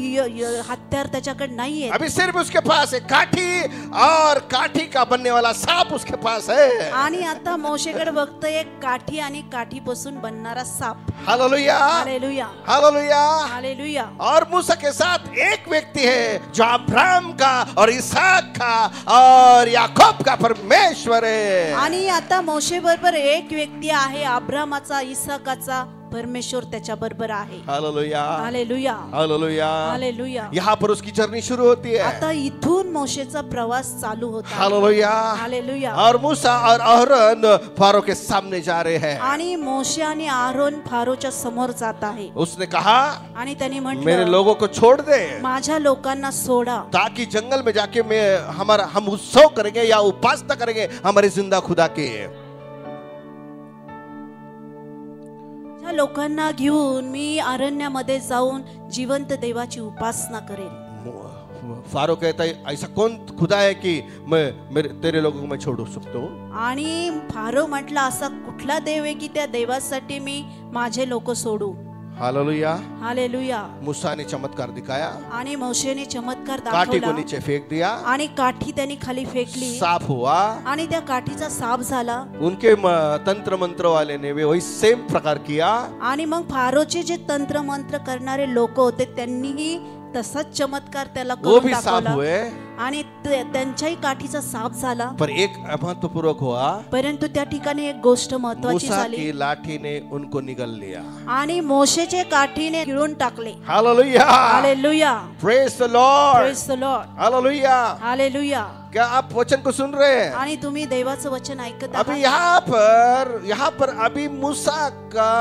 हत्यार त्याच्याकडे नाहीये. अभी सिर्फ उसके पास एक काठी और काठी का बनने वाला सांप उसके पास है। आणि आता मोशेकडे फक्त एक काठी आणि काठीपासून बनणारा साप. हालेलुया। हालेलुया. हालेलुया। हालेलुया. और मूसा के साथ एक व्यक्ति है जो अब्राहम का और इसहाक का और याकूब का परमेश्वर है। आणि आता मोशे बरोबर एक व्यक्ती आहे, अब्रामाचा, इसाकाचा परमेश्वर त्याच्या बरोबर आहे. हालेलुया। हालेलुया. हालेलुया। हालेलुया. यहाँ पर उसकी जर्नी शुरू होती है। आता इथून मोशेचा प्रवास चालू होता. हालेलुया। हालेलुया. और मूसा और अहरोन फारो के सामने जा रहे हैं। आणि मोशे आणि आरोन फारोच्या समोर जात आहे. उसने कहा आणि त्यांनी मेरे म्हटलं लोगों को छोड़ दे, माझ्या लोकांना सोडा, ताकि जंगल में जाके हम उत्सव करेंगे या उपासना करेंगे हमारे जिंदा खुदा के। लोकांना घेऊन मी अरण्यामध्ये जाऊन जिवंत देवाची उपासना करेन. फारो कहता है ऐसा कौन खुदा है कि तेरे लोगों को मैं छोड़ सकता हूँ। आणि फारो म्हटला असा कुठला देव आहे की त्या देवासाठी मी माझे लोक सोडू. हालेलुया। हालेलुया. मूसा ने चमत्कार दिखाया, आणि मोशेने चमत्कार काठी को दाखवला नीचे फेंक दिया, आणि काठी त्यांनी खाली फेकली साफ हुआ। आणि त्या काठीचा साप झाला. उनके तंत्र मंत्र वाले ने वही सेम प्रकार किया। आणि मग फारोचे जे तंत्र मंत्र करणारे लोक होते त्यांनीही तसाच चमत्कार त्याला वो करून भी साफ दाखवला. हुए, आणि त्यांच्याही काठीचा साप झाला. पर एक महत्वपूर्ण हुआ, परंतु त्या ठिकाणी एक गोष्ट महत्वाची मूसा झाली. की लाठी ने उनको निगल लिया। आणि मोशेचे काठीने गिळून टाकले. Hallelujah. Hallelujah. Praise the Lord. Praise the Lord. Hallelujah. Hallelujah. क्या आप वचन को सुन रहे हैं? आणि तुम्ही देवाचं वचन ऐकत अभी आहात. यहाँ पर अभी मूसा का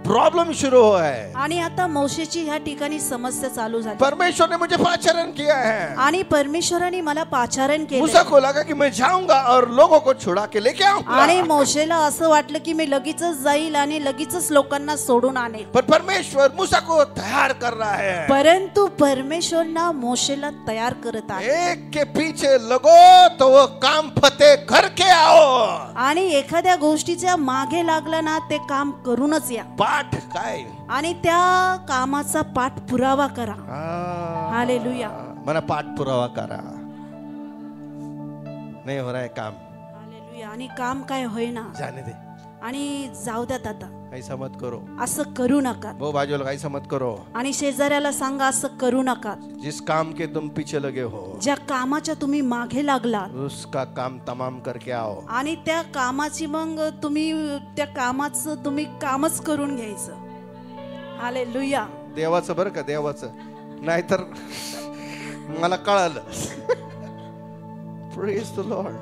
प्रॉब्लम शुरू हुआ है। आणि आता मोशेची ह्या ठिकाणी समस्या चालू झाली. परमेश्वर ने मुझे पाचारण किया है। आणि परमेश्वराने मला पाचारण मूसा केले. को लगा कि मैं जाऊंगा और लोगों को छुड़ा के लेके आऊंगा। आणि मोशेला असं वाटलं की मी लगेचच जाईल आणि लगेचच लोकांना सोडून आणेल. पर परमेश्वर मूसा को तैयार कर रहा है। परंतु परमेश्वर ना मोशेला तयार करत आहे. एक के पीछे लगो तो वो काम फतेह करके आओ। आणि एखाद्या गोष्टीच्या मागे लागला ना ते काम करूनच या. पाठ काय? आणि त्या कामाचा पाठपुरावा करा. हालेलुया. मना पाठपुरावा करा। नहीं हो रहा है काम, हालेलुया. आणि काम काय होईना, जाने दे। आणि जाऊ द्यात आता, ऐसा मत करो। असं करू नका। वो बाजू वाले, ऐसा मत करो। आणि शेजाऱ्याला सांगा असं करू नका। जिस काम के तुम पीछे लगे हो, ज्या कामाच्या तुम्ही मागे लागलात, उसका काम तमाम करके आओ। आणि त्या कामाची मग तुम्ही त्या कामाचं तुम्ही कामच करून घ्यायचं। हालेलुया। देवाचं बरं का, देवाचं, नाहीतर मला कळालं। Praise the Lord,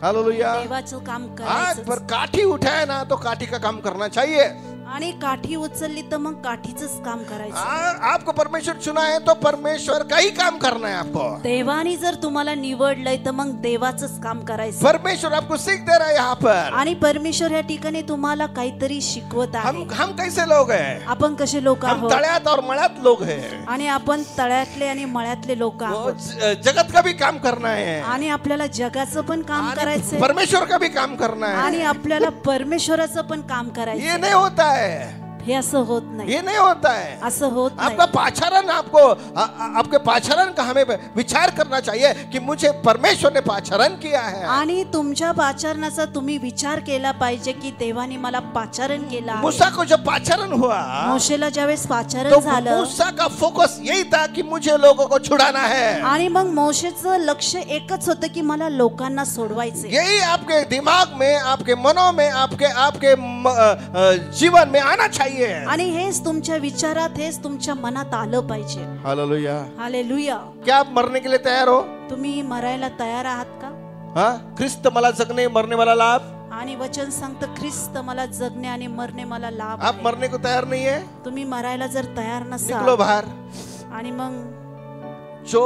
hallelujah. देवाचं काम आज करायचं पर काठी उठाए ना तो काठी का काम करना चाहिए। आणि काठी उचलली तर मग काठीचंच काम करायचं। आपको परमेश्वर चुना है तो परमेश्वर का ही काम करना है आपको। देवानी जर तुम्हाला निवडलंय तर मग देवाचंच काम करायचं। परमेश्वर आपको सीख दे रहा है यहाँ पर। आणि परमेश्वर या ठिकाणी तुम्हाला काहीतरी शिकवत आहे। हम कैसे लोग हैं? आपण कसे लोक हम आहोत? तळ्यात और मळ्यात लोग हैं। आणि आपण तळ्यातले आणि मळ्यातले लोक वो आहोत। जगत का भी काम करना है आणि आपल्याला जगाचं पण काम करायचंय परमेश्वर का भी काम करना है। आणि आपल्याला परमेश्वराचं पण काम ये करायचं। नहीं होता है, हे असं होत नाही, ये नहीं होता है। असं होत आपका नाही। पाचारण आपको आपके पाचारण का हमें विचार करना चाहिए कि मुझे परमेश्वर ने पाचारण किया है। आणि तुमच्या पाचारणाचा तुम्ही विचार केला पाहिजे की देवाने मला पाचारण केलं आहे। मूसा को जब पाचारण हुआ मोशेला ज्यावेळेस पाचारण तो झालं मूसा का फोकस यही था कि मुझे लोगों को छुड़ाना है। आणि मग मोशेचं लक्ष एकच होतं की मला लोकांना सोडवायचे। यही आपके दिमाग में, आपके मनों में, आपके जीवन में आना चाहिए। आणि हेच तुमच्या विचारात, हेच तुमच्या मनात आलं पाहिजे। हालेलुया। हालेलुया। क्या आप मरने के लिए तैयार हो? तुम्ही मरायला तयार आहात का? हाँ, ख्रिस्त मला जगने मरने वाला लाभ। आणि वचन सांगतं ख्रिस्त मला जगणे आणि मरणे मला लाभ आप आहे। मरने को तैयार नहीं है? तुम्ही मरायला जर तयार निकलो नसाल बाहर। आणि मग जो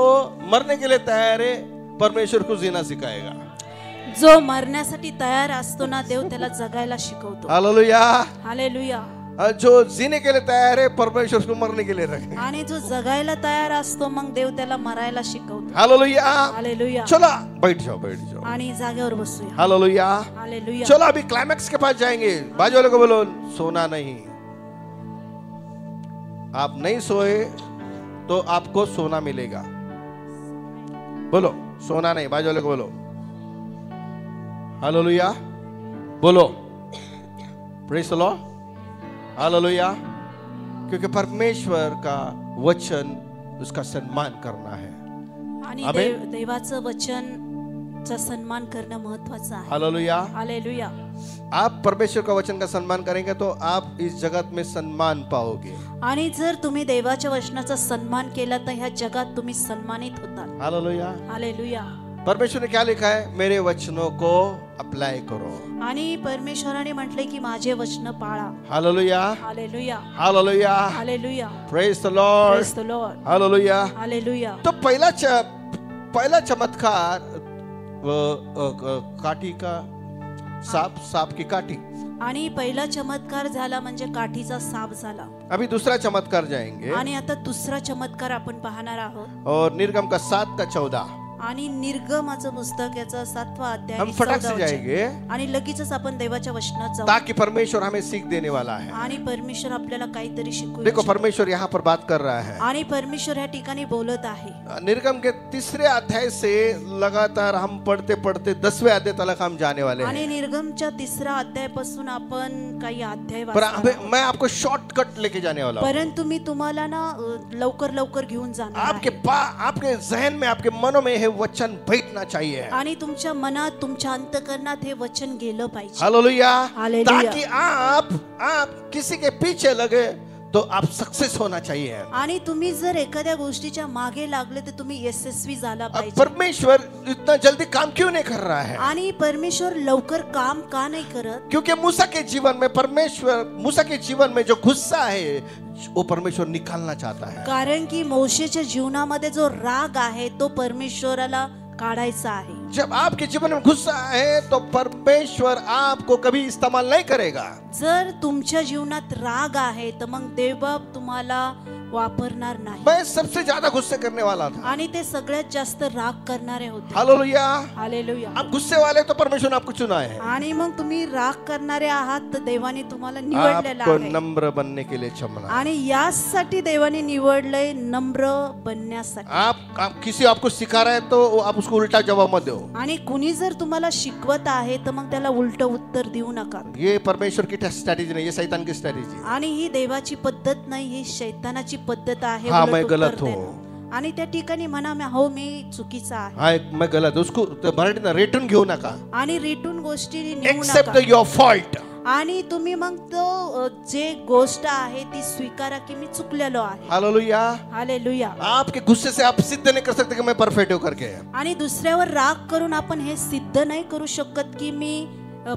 मरने के लिए तैयार है परमेश्वर को जीना सिखाएगा। जो मरण्यासाठी तयार असतो ना, देव त्याला जगायला शिकवतो। हालेलुया। हालेलुया। जो जीने के लिए तैयार है परमेश्वर उसको मरने के लिए रखे। आणि जो जगायला तयार असतो मग देव त्याला मरायला शिकवतो। हालेलुया। हालेलुया। चलो बैठ जाओ, बैठ जाओ। आणि जागेवर बसूया। हालेलुया। हालेलुया। चलो अभी क्लाइमैक्स के पास जाएंगे। बाजू वाले को बोलो सोना नहीं। आप नहीं सोए तो आपको सोना मिलेगा। बोलो सोना नहीं, बाजू वाले को बोलो। हालेलुया बोलो। Praise the Lord. हालेलुया। क्योंकि परमेश्वर का वचन उसका सम्मान करना है। आणि आमेन। देवाचं वचन चा सन्मान करणं महत्त्वाचं आहे। हालेलुया। हालेलुया। आप परमेश्वर का वचन का सम्मान करेंगे तो आप इस जगत में सम्मान पाओगे। आणि जर तुम्ही देवाच्या वचनाचा सन्मान केला तर ह्या जगात तुम्ही सन्मानित होतात। हालेलुया। हालेलुया। परमेश्वर ने क्या लिखा है? मेरे वचनों को अप्लाई करो। आणि परमेश्वराने म्हटले की माझे वचन पाळा। Hallelujah. Hallelujah. Hallelujah. Hallelujah. Praise the Lord. Praise the Lord. Hallelujah. Hallelujah. तो पहला चमत्कार काठी का सांप की काठी। आणि पहिला चमत्कार झाला म्हणजे काठीचा साप झाला। अभी दूसरा चमत्कार जाएंगे आणि आता दुसरा चमत्कार आपण पाहणार आहोत। और निर्गम का 7 का 14। आणि निर्गमाचं पुस्तक याचा 7वा अध्याय हम फटाक से 14 वचन। जाएंगे आणि लगेचच आपण देवाच्या वचनात जाऊ। ताकि परमेश्वर हमें सीख देने वाला है। आणि परमेश्वर आपल्याला काहीतरी शिकवू देखो इच्छितो। परमेश्वर यहाँ पर बात कर रहा है। आणि परमेश्वर या ठिकाणी बोलत आहे। निर्गम के 3 अध्याय से लगातार हम पढ़ते पढ़ते 10वें अध्याय तक हम जाने वाले आणि हैं। निर्गमच्या 3रा अध्यायापासून आपण काही अध्याय पर वाचणार। मैं आपको शॉर्टकट लेके जाने वाला हूँ। परंतु मी तुम्हाला ना लवकर घेऊन जाणार आहे। आपके जहन में, आपके मनों में है वचन बैठना चाहिए। आणि तुमच्या मनात, तुमच्या अंतःकरणात हे वचन गेलं पाहिजे। हालेलुया। हालेलुया। ताकि आप किसी के पीछे लगे तो आप सक्सेस होना चाहिए। आणि तुम्ही जर एखाद्या गोष्टीच्या मागे लागले तर तुम्ही यशस्वी झाला अब पाहिजे। परमेश्वर इतना जल्दी काम क्यों नहीं कर रहा है? आणि परमेश्वर लवकर काम का नाही करत? क्योंकि मूसा के जीवन में जो गुस्सा है वो परमेश्वर निकालना चाहता है। कारण की मोशेच्या जीवनामध्ये जो राग आहे तो परमेश्वराला काढायचा आहे। जब आपके जीवन में गुस्सा है तो परमेश्वर आपको कभी इस्तेमाल नहीं करेगा। जर तुमच्या जीवनात राग आहे तर मग देवबाप तुम्हाला वापरणार नाही। मैं सबसे ज्यादा गुस्से करने वाला था। आणि ते सगळ्यात जास्त राग करणारे होते। हालेलुया। हालेलुया। आप गुस्से वाले तो परमेश्वर ने आपको चुना है। आणि मग तुम्ही राग करणारे आहात तर देवाने तुम्हाला निवडलेला आपको आहे। नम्र बनने के लिए चमना। आणि यासाठी देवाने निवडलंय नम्र बनण्यासाठी। आप किसी आपको सिखा रहा है तो आप उसको उल्टा जवाब मत दो। दो. आणि कुणी जर तुम्हाला शिकवत आहे तर मग त्याला उलट उत्तर देऊ नका. ये परमेश्वर की स्ट्रैटेजी नहीं, ये शैतान की स्ट्रैटेजी. आणि ही देवाची पद्धत नाही, ही शैतानाची पद्धत आहे. हाँ, उलट मैं उत्तर गलत हूँ. देणं. आणि त्या ठिकाणी म्हणा हो मी चुकीचा आहे. हाँ, मैं गलत. उसको मराठीत रेटून घेऊ नका. आणि रिटून गोष्टी नेऊ एक्सेप्ट नका. Your fault. आणि तुम्ही मग तो जे गोष्ट आहे ती स्वीकारा की मी चुकलेलो आहे. हालेलुया. हालेलुया. आपके गुस्से से आप सिद्ध नहीं कर सकते कि मैं परफेक्ट हूं करके. आणि दुसऱ्यावर राग करून आपण हे सिद्ध नाही करू शकत की मी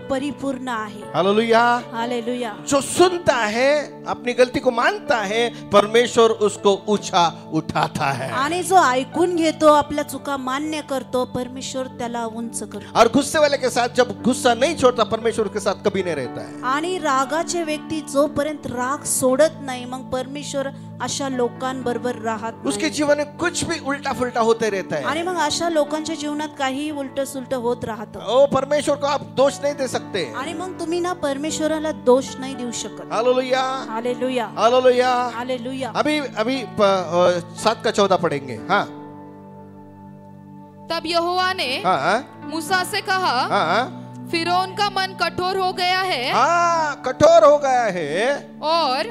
परिपूर्ण आहे. हालेलुया. हालेलुया. जो सुनता है, अपनी गलती को मानता है, परमेश्वर उसको ऊंचा उठाता है. आणि जो ऐकून घेतो, आपल्या चुका मान्य करतो, परमेश्वर त्याला उंच करतो. और गुस्से वाले के साथ जब गुस्सा नहीं छोड़ता, परमेश्वर के साथ कभी नहीं रहता है. आणि रागाचे व्यक्ती जोपर्यंत राग सोडत नाही, मग परमेश्वर अशा लोकांबरोबर राहत नाही. उसके जीवन में कुछ भी उल्टा फुल्टा होते रहता है. आणि मग अशा लोकांच्या जीवनात काही उलट सुलट होत राहतं. ओ परमेश्वर को आप दोष नहीं दे सकते. आणि मग तुम्ही ना परमेश्वराला दोष नाही देऊ शकत. हालेलुया. हालेलुया. हालेलुया. हालेलुया. अभी 7 का 14 पढ़ेंगे. हाँ. तब यहोवा ने हाँ. मूसा से कहा, हाँ. फिरौन का मन कठोर हो गया है हाँ, कठोर हो गया है और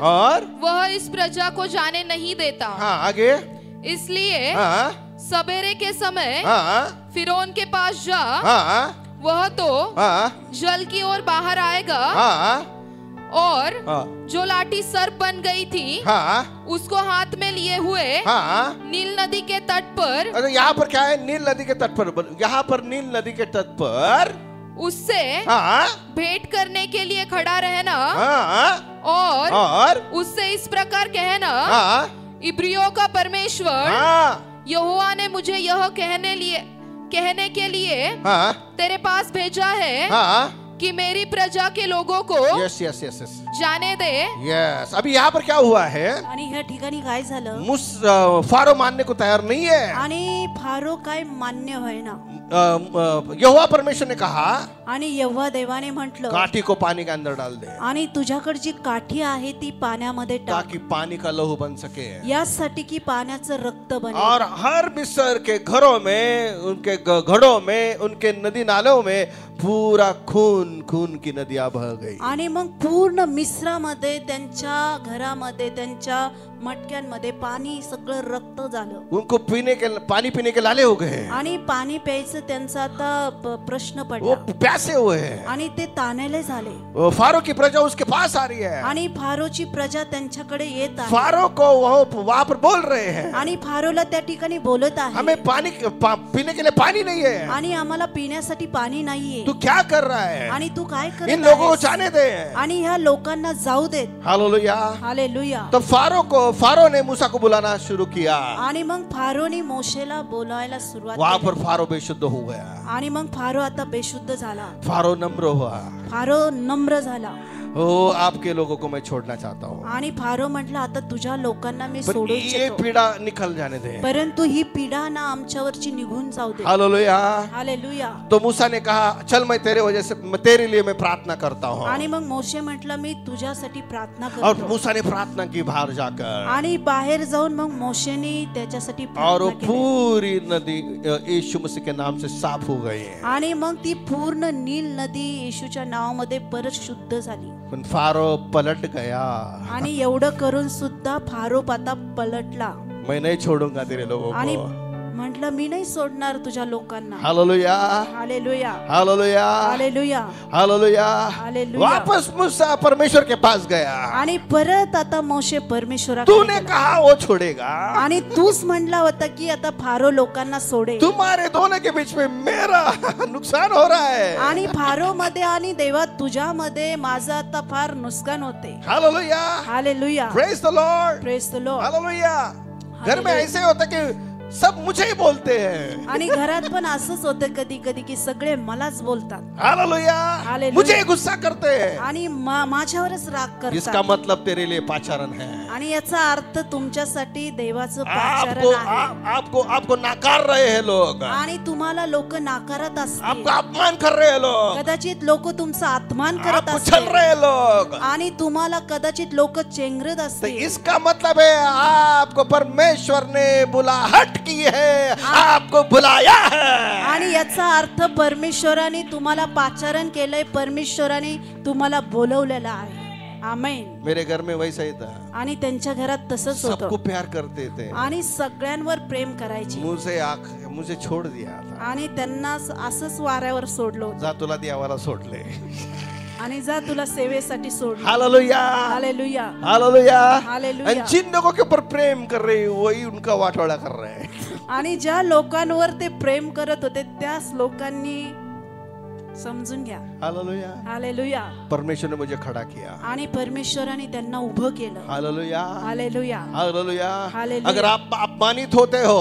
वह इस प्रजा को जाने नहीं देता. हाँ, आगे. इसलिए हाँ. सवेरे के समय हाँ. फिरौन के पास जा. हाँ. वह तो हाँ. जल की ओर बाहर आएगा. हाँ. और हाँ. जो लाठी सर्प बन गई थी, हाँ. उसको हाथ में लिए हुए हाँ. नील नदी के तट पर. अरे यहाँ पर क्या है? नील नदी के तट पर. यहाँ पर नील नदी के तट पर उससे हाँ. भेंट करने के लिए खड़ा रहना. हाँ. और उससे इस प्रकार कहना, हाँ. इब्रियों का परमेश्वर हाँ. यहोवा ने मुझे यह कहने के लिए हाँ. तेरे पास भेजा है हाँ. कि मेरी प्रजा के लोगों को यस यस यस यस जाने दे. यस. अभी यहाँ पर क्या हुआ है? आणि ह्या ठिकाणी काय झालं? फारो मानने को तैयार नहीं है. आणि फारो काय मान्य होईना. यहोवा परमेश्वर ने कहा, आणि यहोवा देवाने म्हटलं, काठी को पानी के अंदर डाल दे, आणि तुझ्याकडची काठी आहे ती पाण्यामध्ये टाक, ताकि पानी का लहू बन सके. यासाठी की पाण्याचं रक्त बने. और हर मिस्र के घरों में, उनके घड़ों में, उनके नदी नालों में पूरा खून खून की नदियां बह गई. आणि मग पूर्ण मिस्रामध्ये, त्यांच्या घरामध्ये, त्यांच्या मटक्यांमध्ये पाणी सगळं रक्त झालं. उनको पानी पीने के लाले हो गए. आणि पाणी प्यायचं त्यांचा आता प्रश्न वो पडला. प्यासे हुए हैं. आणि ते तानेले झाले. वो फारो की प्रजा उसके पास आ रही है. आणि फारोची प्रजा त्यांच्याकडे येत आहे. फारो को वो वहां पर बोल रहे हैं, आणि फारोला त्या ठिकाणी बोलत आहे, हमें पानी पीने के लिए पानी नहीं है. आणि आम्हाला पिण्यासाठी पाणी नाहीये. तू क्या कर रहा है? आणि तू काय इन करत लोगों को आहेस? जाने दे. आणि ह्या लोकांना जाऊ देत. हालेलुया. हालेलुया. तो फारो ने मूसा को बुलाना शुरू किया. आणि मग फारोनी मोशेला बोलायला सुरुवात वहां केली. पर फारो बेशुद्ध हो गया. आणि मग फारो आता बेशुद्ध झाला. फारो नम्र हुआ. फारो नम्र झाला. ओ आपके लोगों को मैं छोड़ना चाहता हूँ, आणि फारो म्हटलं, आता तुझ्या लोकांना मी पर सोडू ये इच्छितो, पीड़ा निकल जाने दे. परंतु ही पीडा ना आमच्यावरची निघून जाऊ दे. हालेलुया. हालेलुया. तो मूसा ने कहा, चल मैं तेरे लिए मैं प्रार्थना करता हूँ. आणि मग मोशे म्हटलं, मी तुझ्यासाठी प्रार्थना और करतो. मूसा ने प्रार्थना की बाहर जाकर, आणि बाहेर जाऊन मग मोशेने त्याच्यासाठी और वो प्रार्थना केली. पूरी नदी यीशु मसीह के नाम से साफ हो गई है. आणि मग ती पूर्ण नील नदी येशूच्या नावामध्ये परत शुद्ध झाली. पण फारो पलट गया. आणि एवढं करून सुद्धा फारो आता पलटला. मैं नहीं छोड़ूंगा तेरे लोगों आणि को. म्हटलं, मी नाही सोडणार तुझ्या लोकांना. Hallelujah. Hallelujah. Hallelujah. Hallelujah. Hallelujah. Hallelujah. वापस मूसा परमेश्वर के पास गया. आणि परत आता मोशे परमेश्वराकडे तूने गेला. कहा वो छोड़ेगा. आणि तूच म्हणला होता की आता फारो लोकांना सोडेल. तुम्हारे दोनों के बीच में मेरा नुकसान हो रहा है. आणि फारो मध्ये आणि देवा तुझ्यामध्ये माझं आता फार नुकसान होते. Hallelujah. Hallelujah. Praise the Lord. Praise the Lord. Hallelujah. घर में ऐसे होता कि सब मुझे ही बोलते हैं. आणि घरात पण असंच होतं कधी कधी की सगळे मलाच बोलतात. हालेलुया. हालेलुया. मुझे गुस्सा करते हैं. आणि माझ्यावरच राग इसका करतात. मतलब तेरे लिए पाचारण है. आणि याचा अर्थ तुमच्यासाठी देवाचं आपको पाचारण आहे. आपको नाकार रहे हैं लोग. आणि तुम्हाला लोक नाकारत असतील. आपका अपमान कर रहे हैं लोग. कदाचित लोक तुमचा अपमान करत आपको छल असतील. रहे हैं लोग. आणि तुम्हाला कदाचित लोक चेंगरत तो असतील. इसका मतलब है आपको परमेश्वर ने बुलाहट की है, आपको बुलाया है। आणि याचा अर्थ परमेश्वराने तुम्हाला पाचारण केलंय, परमेश्वराने तुम्हाला बोलवलेलं आहे. आमेन. मेरे घर में वैसा ही था, आणि त्यांच्या घरात तसंच सबको होतं प्यार करते थे, आणि सगळ्यांवर प्रेम करायचे मुझे छोड़ दिया था, आणि त्यांना असंच वाऱ्यावर सोडलं होतं. जा तुला देवाला सोडले. आणि जा तुला सेवेसाठी सोडलं. Hallelujah, hallelujah, hallelujah. हालेलुया. और जिन लोगों के ऊपर प्रेम कर रहे हैं वही उनका वाटोड़ा कर रहे हैं. आणि ज्या लोकांवर ते प्रेम करत होते त्याच लोकांनी समजून घ्या. हालेलुया. हालेलुया. परमेश्वर ने मुझे खड़ा किया. आणि परमेश्वराने त्यांना उभं केलं. Hallelujah, hallelujah, hallelujah. हालेलुया. अगर आप अपमानित होते हो,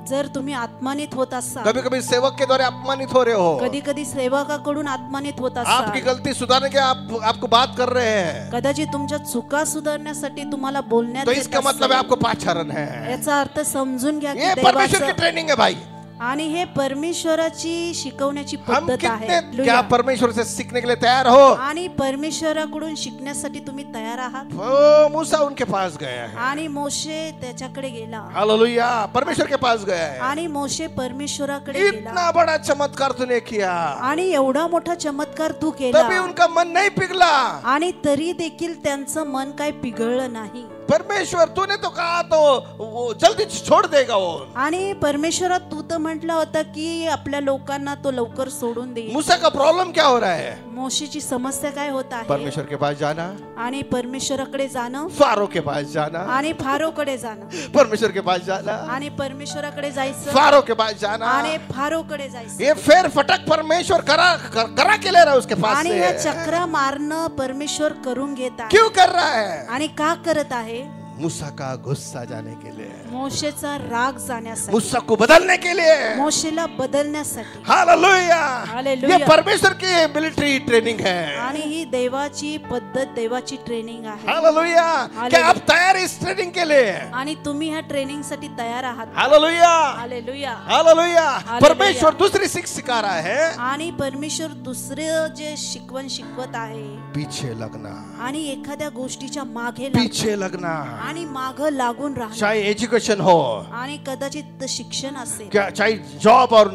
जर तुम्ही अपमानित होत असाल, कभी कभी सेवक के द्वारा अपमानित हो रहे हो, कधी कधी सेवकाकडून अपमानित होत आपकी असाल, गलती सुधारने के आपको बात कर रहे हैं, कदाचित तुमच्या चुका सुधारण्यासाठी तुम्हाला बोलण्यात तो येत इसका मतलब असेल, है आपको पाचारण है. याचा अर्थ समजून घ्या ये की परमेश्वर की देवाचं, ट्रेनिंग है भाई. आणि हे परमेश्वराची शिकवण्याची हम पद्धत आहे. कितने हालेलुया. क्या परमेश्वर से सीखने के लिए तैयार हो? आणि परमेश्वराकडून शिकण्यासाठी तुम्ही तयार आहात. वो मूसा उनके पास गया है. आणि मोशे त्याच्याकडे गेला, हालेलुया, परमेश्वर के पास गया है. आणि मोशे परमेश्वराकडे गेला, इतना बड़ा चमत्कार तूने किया, आणि एवढा मोठा चमत्कार तू केला, तभी उनका मन नहीं पिघला. आणि तरी देखील त्यांचं मन काय पिघळलं नाही. परमेश्वर तूने तो कहा तो वो जल्दी छोड़ देगा वो. आणि परमेश्वरा तू तर म्हटला होता की आपल्या लोकांना तो लवकर सोडून देईल. मूसा का प्रॉब्लम क्या हो रहा है? मोशेची समस्या काय होत आहे? परमेश्वर के पास जाना, आणि परमेश्वराकडे जाणं, फारो के पास जाना, आणि फारोकडे जाणं, परमेश्वर के पास जाना, आणि परमेश्वराकडे जायचं, फारो के पास जाना. आणि फारोकडे जायचं. ये फेर फटक परमेश्वर करा के ले रहा है उसके पास आणि या से. चक्रा मारणं परमेश्वर करून घेत आहे. क्यों कर रहा है? आणि का करत आहे? मूसा का गुस्सा जाने के लिए, मोशेचा राग जाण्यासाठी, मूसा को बदलने के लिए, मोशेला बदलण्यासाठी. हालेलुया. हालेलुया. ये परमेश्वर की मिलिट्री ट्रेनिंग है. आणि ही देवाची पद्धत, देवाची ट्रेनिंग आहे. हालेलुया. क्या आप तैयार हैं इस ट्रेनिंग के लिए? आणि तुम्ही ह्या ट्रेनिंग साठी तयार आहात. Hallelujah, hallelujah. हालेलुया. हालेलुया. परमेश्वर दूसरी सीख सिखा रहा है, आणि परमेश्वर दुसरे जे शिकवण शिकवत आहे, पीछे लगना, आणि एखाद्या गोष्टीच्या मागे लागणं, पीछे लगना. आणि माग लागून राहणं, चाहे एजुकेशन हो, आणि कदाचित शिक्षण असेल, क्या चाहे जॉब और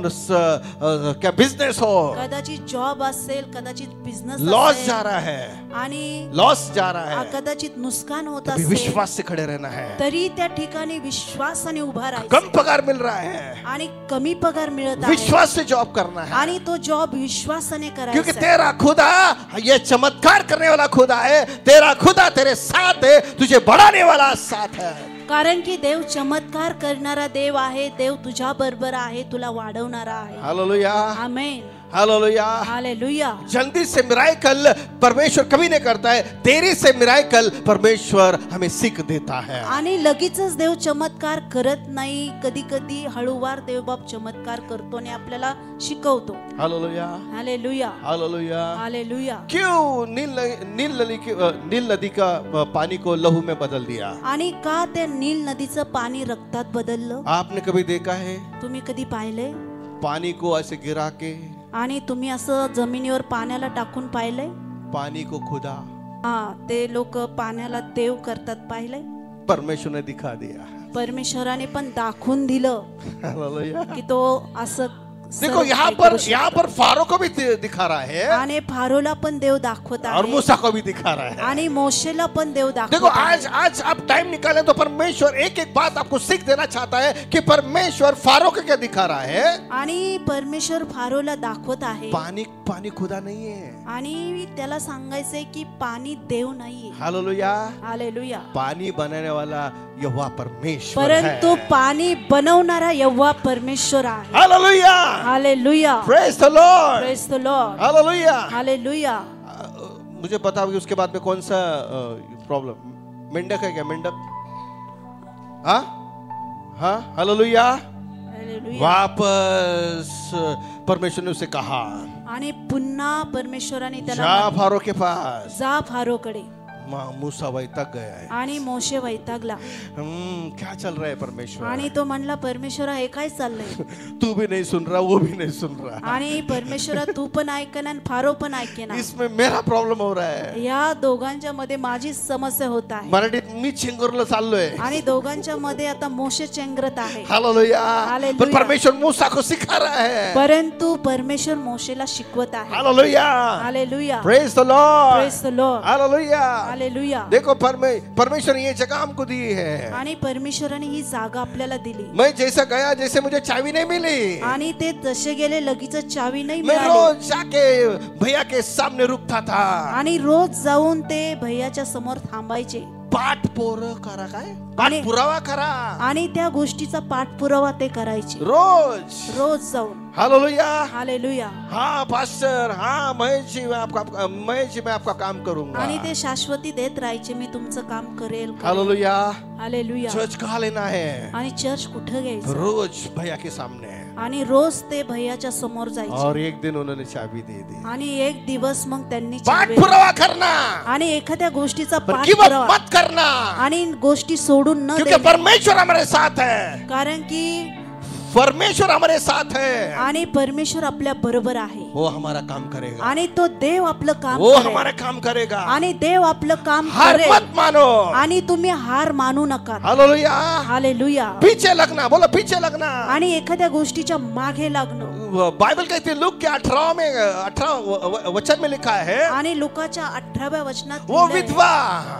क्या बिजनेस हो, कदाचित जॉब असेल, कदाचित बिझनेस लॉस जा रहा है, आणि लॉस जा रहा है, कदाचित नुकसान होत तभी असेल, विश्वास से खड़े रहना है. तरी त्या ठिकाणी विश्वासाने उभा कम राहायचं, पगार मिल रहा है, आणि कमी पगार मिळत आहे, विश्वास से जॉब करना है. आणि तो जॉब विश्वासाने क्योंकि करायचा. तेरा खुदा ये चमत्कार करने वाला खुदा है, तेरा खुदा तेरे साथ है, तुझे बढ़ाने वाला साथ है. कारण की देव चमत्कार करणारा देव आहे. देव तुझ्या बरोबर आहे, तुला वाढवणारा आहे. हालेलुया, आमेन. हालेलुया. हालेलुया. जल्दी से मिराकल परमेश्वर कभी नहीं करता है, देरी से मिराकल परमेश्वर हमें सीख देता है. आणि लगेचच देव चमत्कार करत नाही. कधी कधी हळूवार देव बाप चमत्कार करतो आणि आपल्याला शिकवतो. Hallelujah, hallelujah, hallelujah. हालेलुया. क्यों नील नदी का पानी को लहू में बदल दिया? आणि का त्या नील नदीचं पाणी रक्तात बदललं? आपने कभी देखा है तुम्ही कधी पाहिलंय? पानी को ऐसे गिरा के, आणि तुम्ही असं जमिनीवर पाण्याला टाकून पाहिलंय? पानी को खुदा हा, ते लोक पाण्याला देव करतात, पाहिलंय? परमेश्वर ने दिखा दिया. परमेश्वराने पण दाखवून दिलं हालेलुया. की तो असं देखो सर्व यहाँ काही करू पर शकतो. फारो को भी दिखा रहा है, आणि फारोला पण देव दाखवत और आहे, मूसा को भी दिखा रहा है. आणि मोशेला पण देव देखो दाखवत आहे. आज आप टाइम निकालें तो परमेश्वर एक एक बात आपको सीख देना चाहता है कि परमेश्वर फारो को क्या दिखा रहा है. आणि परमेश्वर फारोला दाखवत आहे, पानी खुदा नहीं है. आणि त्याला सांगायचंय की पाणी देव नाहीये. हालेलुया. हालेलुया. पानी बनाने वाला यहोवा परमेश्वर है. परंतु पाणी बनवणारा यहोवा परमेश्वर आहे. Hallelujah. Hallelujah. Praise the Lord. Praise the Lord. Hallelujah. Hallelujah. मुझे बताओ कि उसके बाद में कौन सा प्रॉब्लम? मेंढक है क्या? मेंढक? हाँ हाँ. हालेलुया. हालेलुया. वापस परमेश्वर ने उसे कहा, आणि पुन्हा परमेश्वराने जा त्याला फारो के पास. जा फारोकडे. मूसा वैताग गया है। आणि मोशे वैतागला क्या चल रहा है परमेश्वर? आणि तो म्हणला परमेश्वरा हे काय चाललंय? तू भी नहीं सुन रहा, वो भी नहीं सुन रहा। आणि परमेश्वरा तू पण ऐकेना आणि फारो पण ऐकेना। इसमें मेरा प्रॉब्लम हो रहा है। या दोघांच्या मध्ये माझी समस्या होत आहे। मराठीत मी चेंगरला चाललोय आणि दोघांच्या मध्ये आता मोशे चेंगरत आहे। हालेलुया। हालेलुया। पर परमेश्वर मूसा को सिखा रहा है। परंतु परमेश्वर मोशेला शिकवत आहे। Hallelujah. Hallelujah. Praise the Lord. Praise the Lord. Hallelujah. Hallelujah. देखो परमेश्वर ये जगह हमको दी है। आणि परमेश्वराने ही जागा आपल्याला दिली। मैं जैसा गया जैसे मुझे चाबी नहीं मिली। आणि ते जसे गेले लगेच चावी नाही मैं मिळाली। रोज जाके भैया के सामने रुकता था। आणि रोज जाऊन ते भैयाच्या समोर थांबायचे। पाठपोर करा काय? पाठपुरावा करा। आणि त्या गोष्टीचा पाठपुरावा ते करायचे रोज जाऊन। हालेलुया। हालेलुया। हाँ पास्टर, हाँ महेश जी मैं आपका काम करूंगा। आणि ते शाश्वती देत राहायचे मी तुमचं काम करेल। हालेलुया। हालेलुया। चर्च कहाँ लेना है? आणि चर्च कुठे घ्यायचं? रोज भैया के सामने। आणि रोज ते भैयाच्या समोर जायचे। और एक दिन उन्होंने चाबी दे दी। आणि एक दिवस मग त्यांनी चावी पाठपुरावा करना। आणि एखाद्या गोष्टीचा गिव अप पाठपुरावा मत करना। आणि गोष्टी सोडून न क्योंकि देणे। परमेश्वर हमारे साथ है। कारण की परमेश्वर हमारे साथ है। आणि परमेश्वर आपल्या बरोबर आहे। वो हमारा काम करेगा। आणि तो देव आपलं काम वो करेल। हमारा काम करेगा। आणि देव आपलं काम हार करेल। मत मानो। आणि तुम्ही हार मानू नका। हालेलुया। हालेलुया। पीछे लगना, बोलो पीछे लगना। आणि एखाद्या गोष्टीच्या मागे लागणं। बाइबल कहती है लूक के 18 वचन में लिखा है। आणि लुकाच्या 18व्या वचनात वो लिहिलंय। विधवा,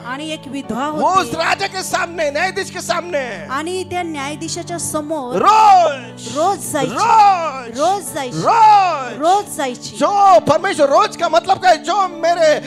आणि एक विधवा वो उस होती। राजा के सामने, न्यायाधीश के सामने आणि त्या न्यायाधीशाच्या समोर रोज जायची। रोज रोज जायची। रोज रोज जायची। जो परमेश्वर रोज का मतलब क्या है? जो मेरे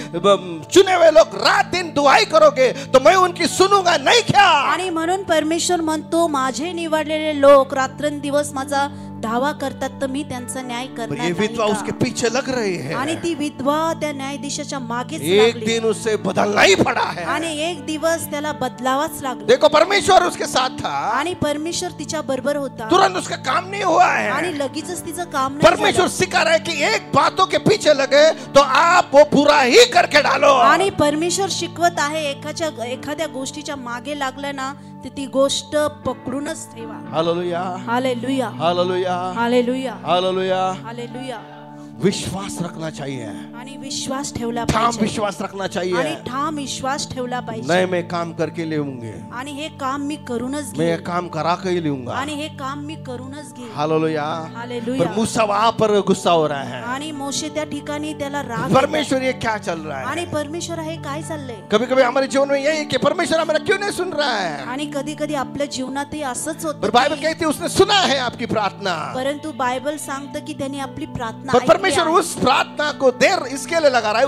चुने हुए लोग रात दिन दुआई करोगे तो मैं उनकी सुनूंगा नहीं क्या? आणि म्हणून परमेश्वर म्हणतो माझे निवडलेले लोक रात्रंदिवस माझा धावा करतात तर मी त्यांचा न्याय करणार ये विधवा नाही उसके का? पीछे लग रही है। आणि ती विधवा त्या न्यायाधीशाच्या मागेच एक लागली। दिन उससे बदलना ही पड़ा है। आणि एक दिवस त्याला बदलावाच लागला। देखो परमेश्वर उसके साथ था। आणि परमेश्वर तिच्या बरोबर होता। तुरंत उसका काम नहीं हुआ है। आणि लगेचच तिचं काम नाही परमेश्वर झालं। सिखा रहा है कि एक बातों के पीछे लगे तो आप वो पूरा ही करके डालो। आणि परमेश्वर शिकवत आहे एखाद्या गोष्टीच्या मागे लागलं ना तर ती गोष्ट पकडूनच ठेवा। Hallelujah. Hallelujah. Hallelujah. Hallelujah. Hallelujah. Hallelujah. विश्वास रखना चाहिए। आणि विश्वास ठेवला ठाम पाहिजे। विश्वास रखना आणि चाहिए। ठाम विश्वास ठेवला पाहिजे। नहीं मैं काम करके लेऊंगे, आणि हे काम मी करूनच मैं ये घेईन। काम करा के ही लूंगा। आणि हे काम मी करूनच घेईन। हालेलुया। हालेलुया। पर मूसा वहां पर गुस्सा हो रहा है। आणि मोशे त्या ठिकाणी त्याला राग येतो। परमेश्वर ये क्या चल रहा आणि है? परमेश्वर हे काय चाललंय? कभी कभी हमारे जीवन में यही है कि परमेश्वर हमारा क्यों नहीं सुन रहा है। आणि कधी कधी आपल्या जीवनातही असंच पर होतं बाइबल की- कहती है उसने सुना है आपकी प्रार्थना। परंतु बायबल सांगतं की त्यांनी आपली प्रार्थना पर ऐकली परमेश्वर आहे। उस प्रार्थना को देर इसके लिए लगा रहा है,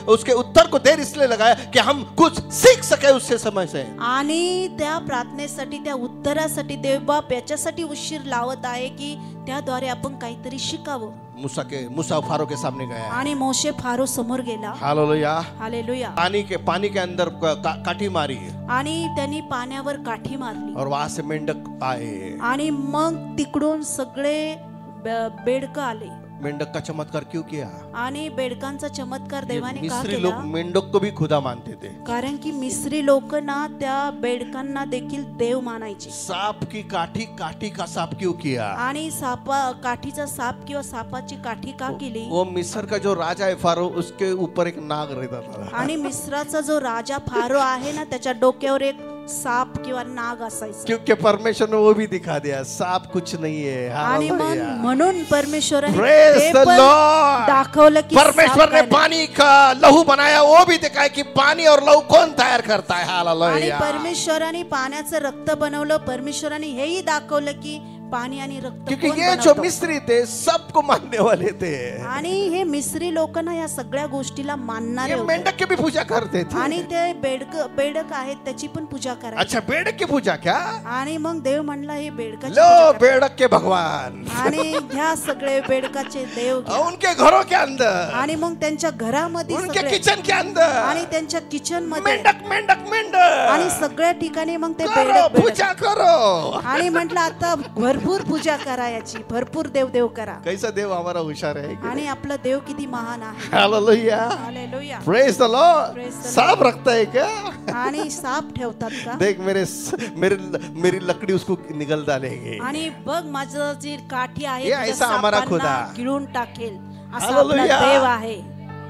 उसके उत्तर को देर इसलिए लगाया कि हम कुछ सीख सके उससे समय से। आणि त्या प्रार्थनेसाठी त्या उत्तरासाठी देव बाप याच्यासाठी उशीर लावत आहे की त्याद्वारे आपण काहीतरी शिकावं। मूसा फारो के सामने गया। आणि मोशे फारो समोर गेला। हालेलुया। हालेलुया। पानी के अंदर काठी मारी आणि त्यांनी पाण्यावर काठी मारली। और वहां से मेंढक आए। आणि मग तिकडून सगळे बेडकं आले। मेंढक का चमत्कार क्यों किया? आणि बेडकांचा चमत्कार देवाने का मिस्री केला? लोग मेंढक को भी खुदा मानते थे। कारण की मिस्री लोक ना त्या बेडकांना देखील देव मानायचे। सांप की काठी का सांप क्यों किया? आणि काठीचा साप किंवा सापाची काठी का केली? वो मिस्र का जो राजा है फारो, उसके ऊपर एक नाग रहता था। आणि मिस्राचा जो राजा फारो आहे ना त्याच्या डोक्यावर एक साप किंवा नाग असायचा। क्योंकि परमेश्वर ने वो भी दिखा दिया सांप कुछ नहीं है। आणि हालेलुया। म्हणून परमेश्वराने Praise ते the पण Lord. दाखवलं की परमेश्वर साप ने काय पानी का लहू बनाया, वो भी दिखाया कि पानी और लहू कौन तैयार करता है। आणि हालेलुया। परमेश्वराने पाण्याचं रक्त बनवलं। परमेश्वराने हेही दाखवलं की पाणी आणि रक्त क्योंकि कोण ये जो बनवतं? मिस्री थे सबको मानने वाले थे। आणि हे मिस्री लोक ना या सगळ्या गोष्टीला मानणारे ये होते। मेंढक की भी पूजा करते थे। आणि ते बेडक आहेत त्याची पण पूजा करायची। अच्छा बेड़क की पूजा क्या? आणि मग देव म्हणला हे बेडकाची लो पूजा करा। बेड़क के भगवान आणि घ्या सगळे बेडकाचे देव घ्या। उनके घरों के अंदर, आणि मग त्यांच्या घरामध्ये उनके सगळे किचन के अंदर आणि त्यांच्या किचन मध्ये मेंढक मेंढक मेंढक आणि सगळ्या ठिकाणी मग ते करो बेडक पूजा करो। आणि म्हटलं आता घर भरपूर पूजा करा याची, भरपूर देव करा. कैसा देव हमारा होशियार है. आणि आपला देव किती महान आहे. Hallelujah. Hallelujah. Praise the Lord. Praise the सांप रखता है क्या? आणि साप ठेवतात का? देख मेरी लकड़ी उसको निगल डालेगी. आणि बघ माझं जी काठी आहे ये तुझ्या ऐसा हमारा सापांना खुदा. गिळून टाकेल असा आपला Hallelujah. देव आहे.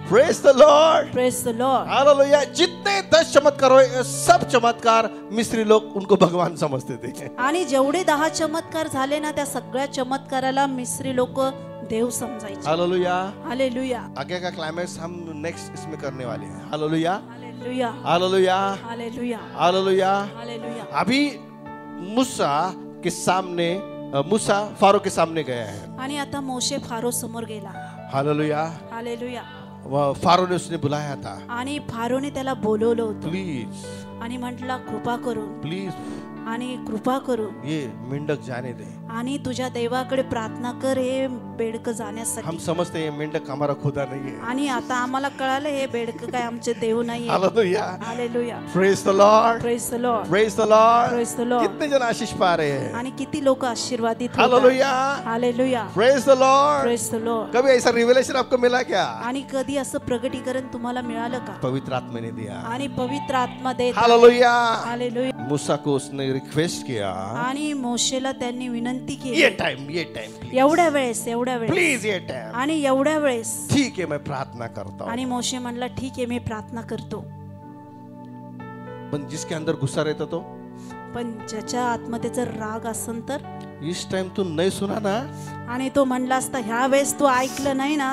Praise the Lord. Praise the Lord. Hallelujah. जितने 10 चमत्कार हुए सब चमत्कार मिस्री लोग उनको भगवान समझते थे. आणि जेवढे 10 चमत्कार झाले ना, त्या सगळ्या चमत्काराला मिस्री लोक देव समजायचे. हालेलुया. हालेलुया. आगे का क्लाइमैक्स हम नेक्स्ट इसमें करने वाले हैं. Hallelujah. Hallelujah. Hallelujah. Hallelujah. Hallelujah. Hallelujah. अभी मूसा के सामने मूसा फारो के सामने गया है. आणि आता मोशे फारो समोर गेला. हालेलुया. हालेलुया. फारो ने उसने बुलाया था. आणि फारोने त्याला बोलवलं होतं प्लीज आणि म्हटला कृपा करून, प्लीज आणि कृपा करून ये मेंढक जाने दे. आणि तुझ्या देवाकडे प्रार्थना कर हे बेडकं जाण्यासाठी. हम समझते हैं मेंढक हमारा खुदा नहीं है. आणि आता आम्हाला कळालं हे बेडकं काय आमचे देव नाहीये. Hallelujah. Hallelujah. Praise the Lord. Praise the Lord. Praise the Lord. Praise the Lord. कितने जन आशीष पा रहे हैं. आणि किती लोक आशीर्वादित होतात. Hallelujah. Hallelujah. Praise the Lord. Praise the Lord. कभी ऐसा रिवेलेशन आपको मिला क्या? आणि कधी असं प्रगटीकरण तुम्हाला मिळालं का? पवित्र आत्मा ने दिया. आणि पवित्र आत्मा देत. हालेलुया. हालेलुया. मूसा को उसने रिक्वेस्ट किया. आणि मोशेला त्यांनी विनंती ये केली, टाइम प्लीज. एवढ्या वेळेस प्लीज ये टाइम. आणि एवढ्या वेळेस. ठीक है मैं प्रार्थना करता हूँ. आणि मोशे म्हणला ठीक आहे मी प्रार्थना करतो. पण जिसके अंदर गुस्सा रहता तो पण ज्याच्या आत्महत्येचा जर राग असन तर, इस टाइम तू नहीं सुना ना, आणि तो म्हणला असता ह्या वेळेस तू ऐकलं नाही ना,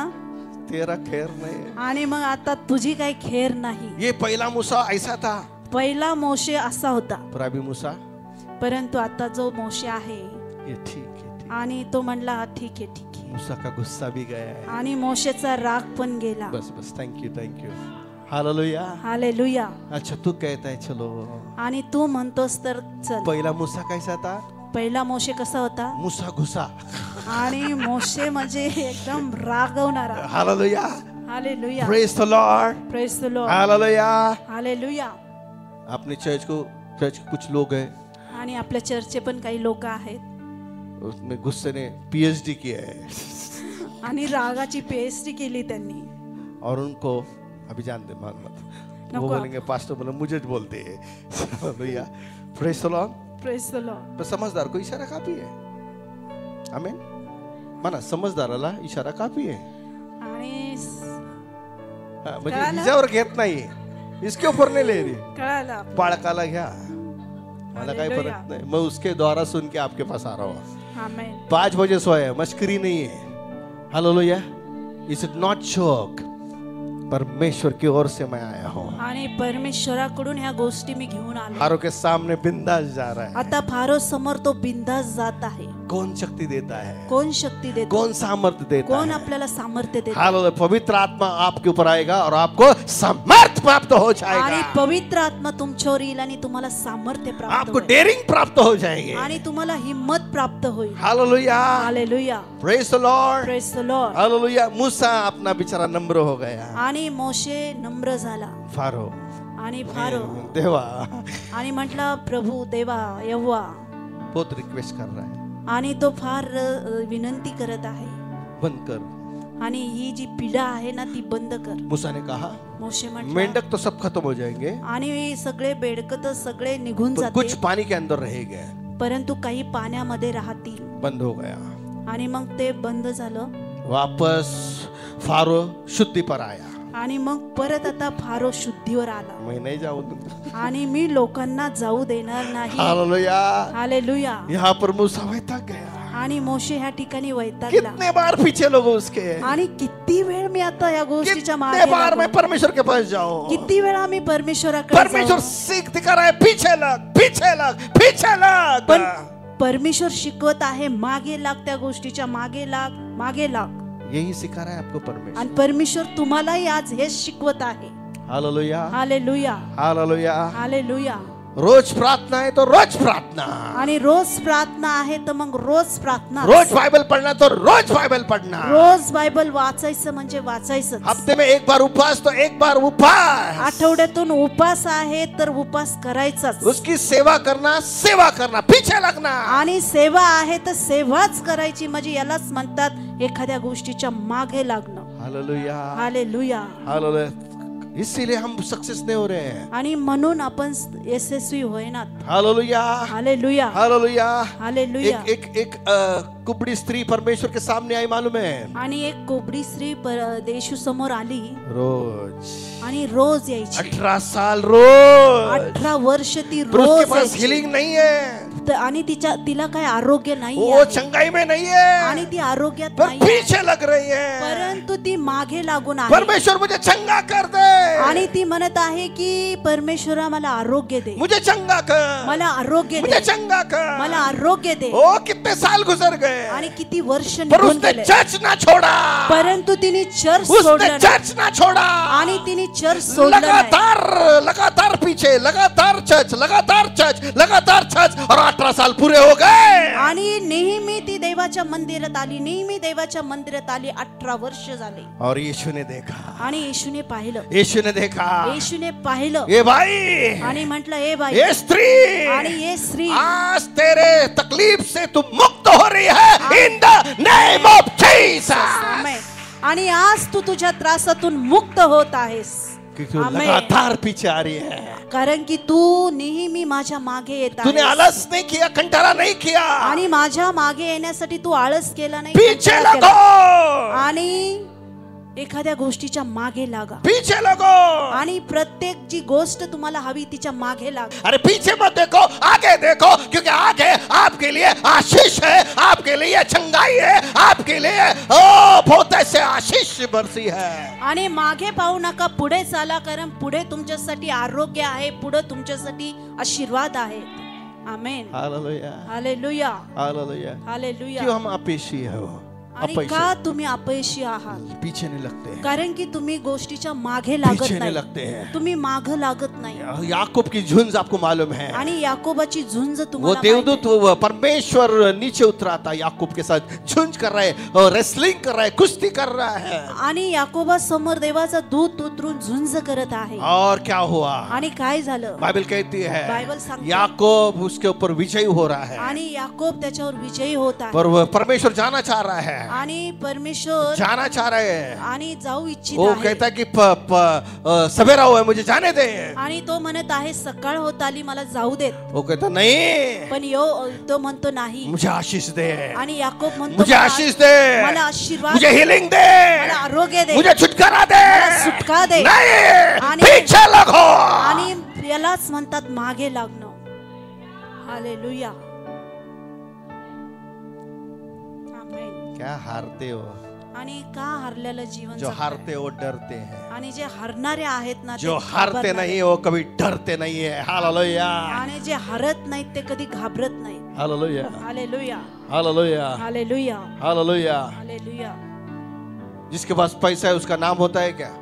तेरा खैर नहीं. आणि मग आता तुझी काही खेर नाही. ये पहला मूसा ऐसा था. पहिला मोशे असा होता, पर अभी मूसा परंतु आता जो मोशे आहे ये ठीक है. आणि तो म्हणला ठीक आहे ठीक आहे. मूसा का गुस्सा भी गया है. आणि मोशेचा राग पण गेला. बस थैंक यू. हालेलुया. हालेलुया. अच्छा तू कहता है चलो. आणि तू म्हणतोस तर चल. पहला मूसा कैसा था? पहिला मोशे कसा होता? मूसा गुस्सा. आणि मोशे म्हणजे एकदम रागवणारा. Hallelujah. Hallelujah. Praise the Lord. Praise the Lord. Hallelujah. Hallelujah. अपने चर्च के कुछ लोग हैं, आणि आपल्या चर्चचे पण काही लोक आहेत, उसमें गुस्से ने PhD किया है आणि रागाची PhD केली त्यांनी. और उनको अभी जान दे मान मत. वो नको. बोलेंगे पास्टर बोले मुझे बोलते हैं. Hallelujah. Praise the Lord. Praise the Lord. पर समझदार को इशारा काफी है. आमेन. म्हणा समजदाराला इशारा काफी आहे. आणि म्हणजे कळालं? हिच्यावर घेत नाही, इसके ऊपर नहीं ले रही. कळालं. बाळकाला घ्या, मला काही हालेलुया. फरक नाही. मैं उसके द्वारा सुन के आपके पास आ रहा हूँ. आमेन. 5 बजे सोया, मस्करी नहीं है. हालेलुया. It's not joke. परमेश्वर की ओर से मैं आया हूँ. आणि परमेश्वराकडून ह्या गोष्टी मी घेऊन आलो. फारो के सामने बिंदास जा रहा है. आता फारो समोर तो बिंदास जात आहे. कौन शक्ति देता है? कोण शक्ती देतो? कौन सामर्थ्य देता कोण है? आपल्याला सामर्थ्य देतो? हालेलुया. पवित्र आत्मा आपके ऊपर आएगा और आपको सामर्थ्य प्राप्त हो आणि जाएगा. पवित्र आत्मा तुमच्यावर येईल आणि तुम्हाला सामर्थ्य प्राप्त आपको होईल. डेरिंग प्राप्त हो जाएगी. आणि तुम्हाला हिम्मत प्राप्त होईल. Hallelujah. Hallelujah. Praise the Lord. Praise the Lord. Hallelujah. मूसा अपना बेचारा नम्र हो गया. आणि मोशे नम्र झाला. फारो आणि फारो देवा आणि म्हटला प्रभू देवा यहोवा, बहुत रिक्वेस्ट कर रहा है, आणि तो फार विनंती करत आहे, बंद कर. आणि ही जी पीडा आहे ना ती बंद कर. मूसा ने कहा मोशे म्हटला, मेंढक तो सब खत्म हो जाएंगे, आणि सगळे बेडकं तर सगळे निघून पर कुछ जाते, पानी के अंदर रहेंगे. परंतु काही पाण्यामध्ये राहतील. बंद हो गया. आणि मग ते बंद झालं. वापस फारो शुद्धि पर आया. आणि मग परत आता फारो शुद्धीवर आला. मैं नहीं जाऊँ. आणि मी लोकांना जाऊ देणार नाही. हालेलुया. हालेलुया. यहाँ पर मूसा वैताग गया. आणि मोशे ह्या ठिकाणी वैतागला. कितने बार पीछे लोग उसके, आणि किती वेळ मी आता या गोष्टीच्या कितने मागे बार मैं लागू? परमेश्वर के पास जाऊं. किती वेळा मी परमेश्वराकडे परमेश्वर जाऊ? सीख दिखा रहा है, पीछे लग, पीछे लग, पीछे लग. पण परमेश्वर शिकवत आहे मागे लाग, त्या गोष्टीच्या मागे लाग, मागे लाग. यही सिखा रहा है आपको परमेश्वर. आणि परमेश्वर तुम्हालाही आज हेच शिकवत आहे. हालेलुया. हालेलुया. हालेलुया. हालेलुया. रोज प्रार्थना है तो रोज प्रार्थना, आणि रोज प्रार्थना आहे तर मग रोज प्रार्थना, रोज बाइबल पढ़ना तो रोज बाइबल पढ़ना, रोज बायबल वाचायचं म्हणजे वाचायचं, हफ्ते में एक बार उपवास तो एक बार उपवास, आठवड्यातून उपास आहे तर उपास करायचाच, उसकी सेवा करना, पीछे लगना. आणि सेवा आहे तर सेवाच करायची, म्हणजे यालाच म्हणतात एखाद्या गोष्टीच्या मागे लागणं. Hallelujah, hallelujah. हालेलुया. इसीलिए हम सक्सेस नहीं हो रहे हैं. आणि म्हणून आपण यशस्वी होईनात. Hallelujah, hallelujah. हालेलुया. हालेलुया. एक कुबड़ी स्त्री परमेश्वर के सामने आई, मालूम है? आणि एक कोबडी स्त्री देशू समोर आली रोज, आणि रोज यायची. 18 साल रोज, 18 वर्ष ती पर उसके रोज पास यायची. हीलिंग नहीं है, आणि तिला काय आरोग्य नाही वो आहे. चंगाई में नहीं है, आणि ती आरोग्यात पर नाही आहे. पीछे लग रही है. परंतु ती मागे लागून आहे. परमेश्वर मुझे चंगा कर दे, आणि ती म्हणत आहे की परमेश्वरा मला आरोग्य दे, मुझे चंगा कर, मला आरोग्य मुझे दे, चंगा कर. मला आरोग्य दे. ओ कितने साल गुजर गए, आणि किती वर्ष पर निघून उसने गेले, चर्च ना छोड़ा, परंतु तिने चर्च उसने सोडलं नाही. चर्च ना छोड़ा, आणि तिने चर्च सोडलं नाही. लगातार पीछे, लगातार चर्च, और 18 साल पूरे हो गए. आणि नेहमी ती देवाच्या मंदिरात आली, नेहमी देवाच्या मंदिरात आली. 18 वर्ष झाले. और यीशु ने देखा, आणि येशूने पाहिलं, यीशु ने देखा, येशूने पाहिलं ये भाई, आणि म्हटलं ए बाई, ये स्त्री, आणि ये स्त्री, आज तेरे तकलीफ से तू मुक्त हो रही है, in the name of Jesus. Amen. आणि आज तू तुझ्या त्रासातून मुक्त होत आहेस. क्योंकि वो आमेन. लगातार पीछे आ रही है. कारण की तू नेहमी माझ्या मागे येत तूने आहेस. आलस नहीं किया, कंटारा नहीं किया, आणि माझ्या मागे येण्यासाठी तू आळस केला नाही, पीछे कंटाळा लगो, केला. आणि एखाद्या गोष्टीच्या मागे लागा. पीछे लगो. आणि प्रत्येक जी गोष्ट तुम्हाला हवी तिच्या मागे लागा. अरे पीछे मत देखो, आगे देखो, क्योंकि आगे आपके लिए आशीष है, आपके लिए चंगाई है, आपके लिए बहुत ऐसे आशीष बरसी है. आणि मागे पाहू नका, पुढे चाला, कारण पुढे तुमच्यासाठी आरोग्य आहे, पुढे तुमच्यासाठी आशीर्वाद आहे. Amen. Hallelujah, hallelujah. Hallelujah. Hallelujah. क्यों हम अपयशी हो, आणि का तुम्ही अपयशी आहात? पीछे नहीं लगते हैं, कारण की तुम्ही गोष्टीच्या मागे लागत पीछे नहीं नाही, लगते हैं. तुम्ही माग लागत नाही. याकूब की झुंज आपको मालूम है, आणि याकोबाची झुंज वो तुम्हाला देवदूत, वो परमेश्वर नीचे उतरा था, याकूब के साथ झुंज कर रहा है, और रेसलिंग कर रहा है, कुश्ती कर रहा है. आणि याकोबा समोर देवाचा दूत उतरून झुंज करत आहे. और क्या हुआ? आणि काय झालं? बाइबल कहती है बाइबल सांगते, याकूब उसके ऊपर विजयी हो रहा है, आणि याकोब त्याच्यावर विजयी होत आहे. पर वो परमेश्वर जाना चाह रहा है, आणि परमेश्वर जाना चाह रहा है. आणि जाऊ इच्छित वो आहे. कहता है कि सवेरा हुआ है, मुझे जाने दे. आणि तो म्हणत आहे सकाळ होत आली, मला जाऊ देत. वो कहता नहीं, पण तो म्हणतो नाही. मुझे आशीष दे, आणि याकोब म्हणतो मुझे आशीष दे, मला आशीर्वाद, मुझे हीलिंग दे, मला आरोग्य दे, मुझे छुटकारा दे, मला सुटका दे. नहीं, आणि- पीछे लगो. आणि यालाच म्हणतात मागे लागणं. हालेलुया. आमेन. क्या हारते हो? आणि का हरलेलं जीवन जो जगताय? हारते हो डरते हैं, आणि जे हरणारे आहेत ना, ते जो हारते घाबरणारे. नहीं वो कभी डरते नहीं है. हालेलुया, आणि जे हरत नाहीत ते कधी घाबरत नाहीत. Hallelujah, hallelujah. Hallelujah, hallelujah. Hallelujah. Hallelujah. जिसके पास पैसा है उसका नाम होता है क्या?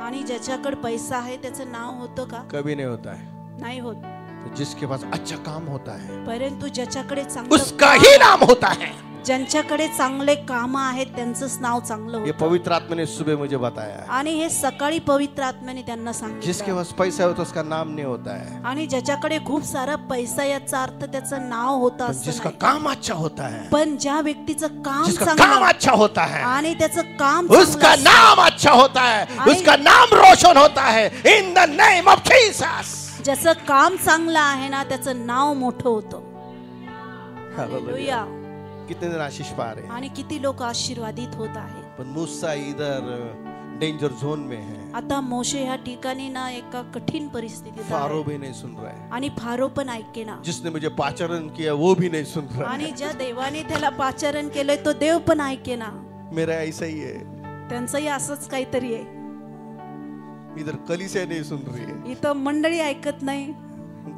आणि ज्याच्याकडे पैसा आहे त्याचं नाव होतं का? कभी नहीं होता है. नाही होत. तो जिसके पास अच्छा काम होता है परंतु ज्याच्याकडे चांगलं उसका ही नाम होता है. ज्यांच्याकडे चांगले काम आहेत त्यांचंच नाव चांगलं ये होतं. पवित्र आत्मा ने सुबह मुझे बताया. आणि हे सकाळी पवित्र आत्म्याने त्यांना जिसके सांगितलं. पास पैसा हो तो उसका नाम नहीं होता है, आणि ज्याच्याकडे खूप सारा पैसा याचा अर्थ त्याचं नाव होतं पर असं जिसका नाही. काम अच्छा होता है, पण ज्या व्यक्तीचं काम जिसका चांगलं काम अच्छा होता है, आणि त्याचं काम उसका चांगलं असतं, नाम अच्छा होता है, आणि- उसका नाम रोशन होता है. In the name of Jesus. ज्याचं काम चांगलं आहे ना त्याचं नाव मोठं होतं. हालेलुया. कितने दिन आशीष पा रहे हैं. आणि किती लोक आशीर्वादित होत आहेत. पर मूसा इधर डेंजर जोन में है. आता मोशे ह्या ठिकाणी ना एका कठीण परिस्थितीत फारो आहे. भी नहीं सुन रहा है. आणि फारो पण ऐके ना. जिसने मुझे पाचारण किया वो भी नहीं सुन रहा आणि है. ज्या देवाने त्याला पाचारण केलंय तो देव पण ऐके ना. मेरा ऐसा ही है. त्यांचंही असंच काहीतरी आहे. इधर कलीसिया नहीं सुन रही है. इथं मंडळी ऐकत नाही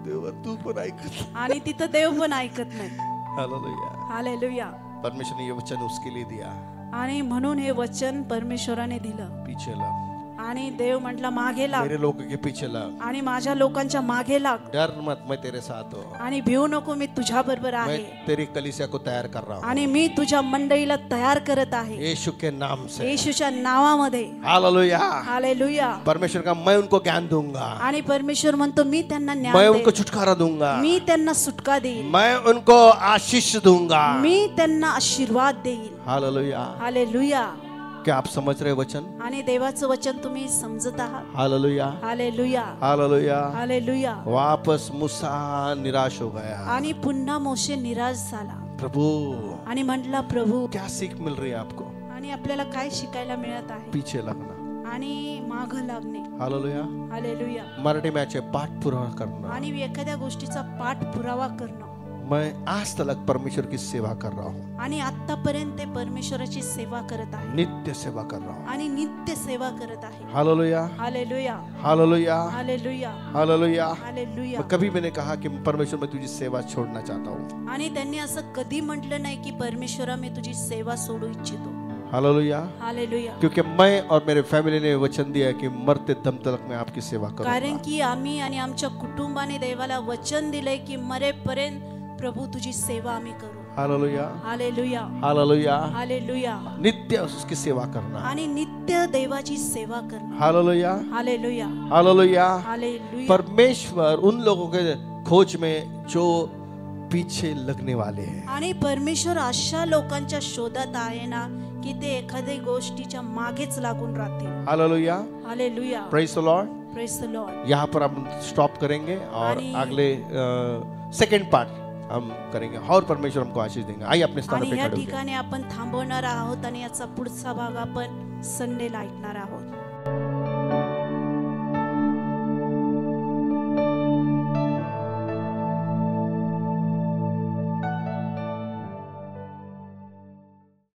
देवा तू पण ऐकत. आणि तिथं देव पण ऐकत नाही. हालेलुया. हालेलुया. परमेश्वर ने ये वचन उसके लिए दिया. आणि म्हणून हे वचन परमेश्वराने दिलं. पीछे लग, आणि देव म्हटला मागे लाग मेरे लोगों के पीछे लग, आणि माझ्या लोकांच्या मागे लाग डर मत, मैं तेरे साथ हूँ, आणि भिवू नको, मी तुझ्या बरोबर आहे मैं तेरी कलीसिया को तैयार कर रहा हूँ आणि मी तुझ्या मंडळीला तयार करत आहे यीशु के नाम से। येशूच्या नावामध्ये। हालेलुया। हालेलुया। परमेश्वर का मैं उनको ज्ञान दूंगा, आणि परमेश्वर म्हणतो मी त्यांना ज्ञान मैं देईन, उनको छुटकारा दूंगा, मी त्यांना सुटका देईन, मैं उनको आशीष दूंगा। मी त्यांना आशीर्वाद देईन। हालेलुया। हालेलुया। क्या आप समझ रहे वचन? आणि देवाचं वचन तुम्ही समजत आहात? हालेलुया। हालेलुया। हालेलुया। हालेलुया। वापस मूसा निराश हो गया, आणि पुन्हा मोशे निराश झाला प्रभु आणि म्हटला प्रभु क्या सीख मिल रही है आपको? आणि आपल्याला काय शिकायला मिळत आहे? पीछे लगना आणि माग लागणे। हालेलुया। हालेलुया। मराठी में अच्छे पाठ पूरा करना। आणि एखाद्या गोष्टीचा पाठपुरावा करणं। मैं आज तक परमेश्वर की सेवा कर रहा हूँ, आणि आतापर्यंत ते परमेश्वराची सेवा करत आहे नित्य सेवा कर रहा हूँ। आणि नित्य सेवा करत आहे। Hallelujah. Hallelujah. Hallelujah. Hallelujah. Hallelujah. Hallelujah. मैं कभी भी नहीं कहा कि परमेश्वर मैं तुझी सेवा छोड़ना चाहता हूँ। आणि त्यांनी असं कधी म्हटलं नाही की परमेश्वरा मी तुझी सेवा सोडू इच्छितो। हालेलुया। हालेलुया। क्योंकि मैं और मेरे फैमिली ने वचन दिया है कि मरते दम तक मैं आपकी सेवा कारण करूंगा। की आम्ही आणि आमच्या कुटुंबाने देवाला वचन दिले की मरेपर्यंत प्रभु तुझी सेवा आम्ही करू। हालेलुया। हालेलुया। हालेलुया। हालेलुया। नित्य उसकी सेवा करना। आणि नित्य देवाची सेवा करणं। हालेलुया। हालेलुया। हालेलुया। हालेलुया। परमेश्वर उन लोगों के खोज में जो पीछे लगने वाले हैं। आणि परमेश्वर अशा लोकांच्या शोधात आहे ना की ते एखाद्या गोष्टीच्या मागेच लागून राहतील। Hallelujah. Hallelujah. Praise the Lord. Praise the Lord. यहाँ पर हम स्टॉप करेंगे और आणि- अगले सेकंड पार्ट हम करेंगे और परमेश्वर हमको आशीष देंगे। आइए अपने स्थान आणि पे या खड़े होके। ठिकाणी आपण थांबवणार आहोत आणि याचा पुढचा भाग आपण संडेला ऐकणार आहोत।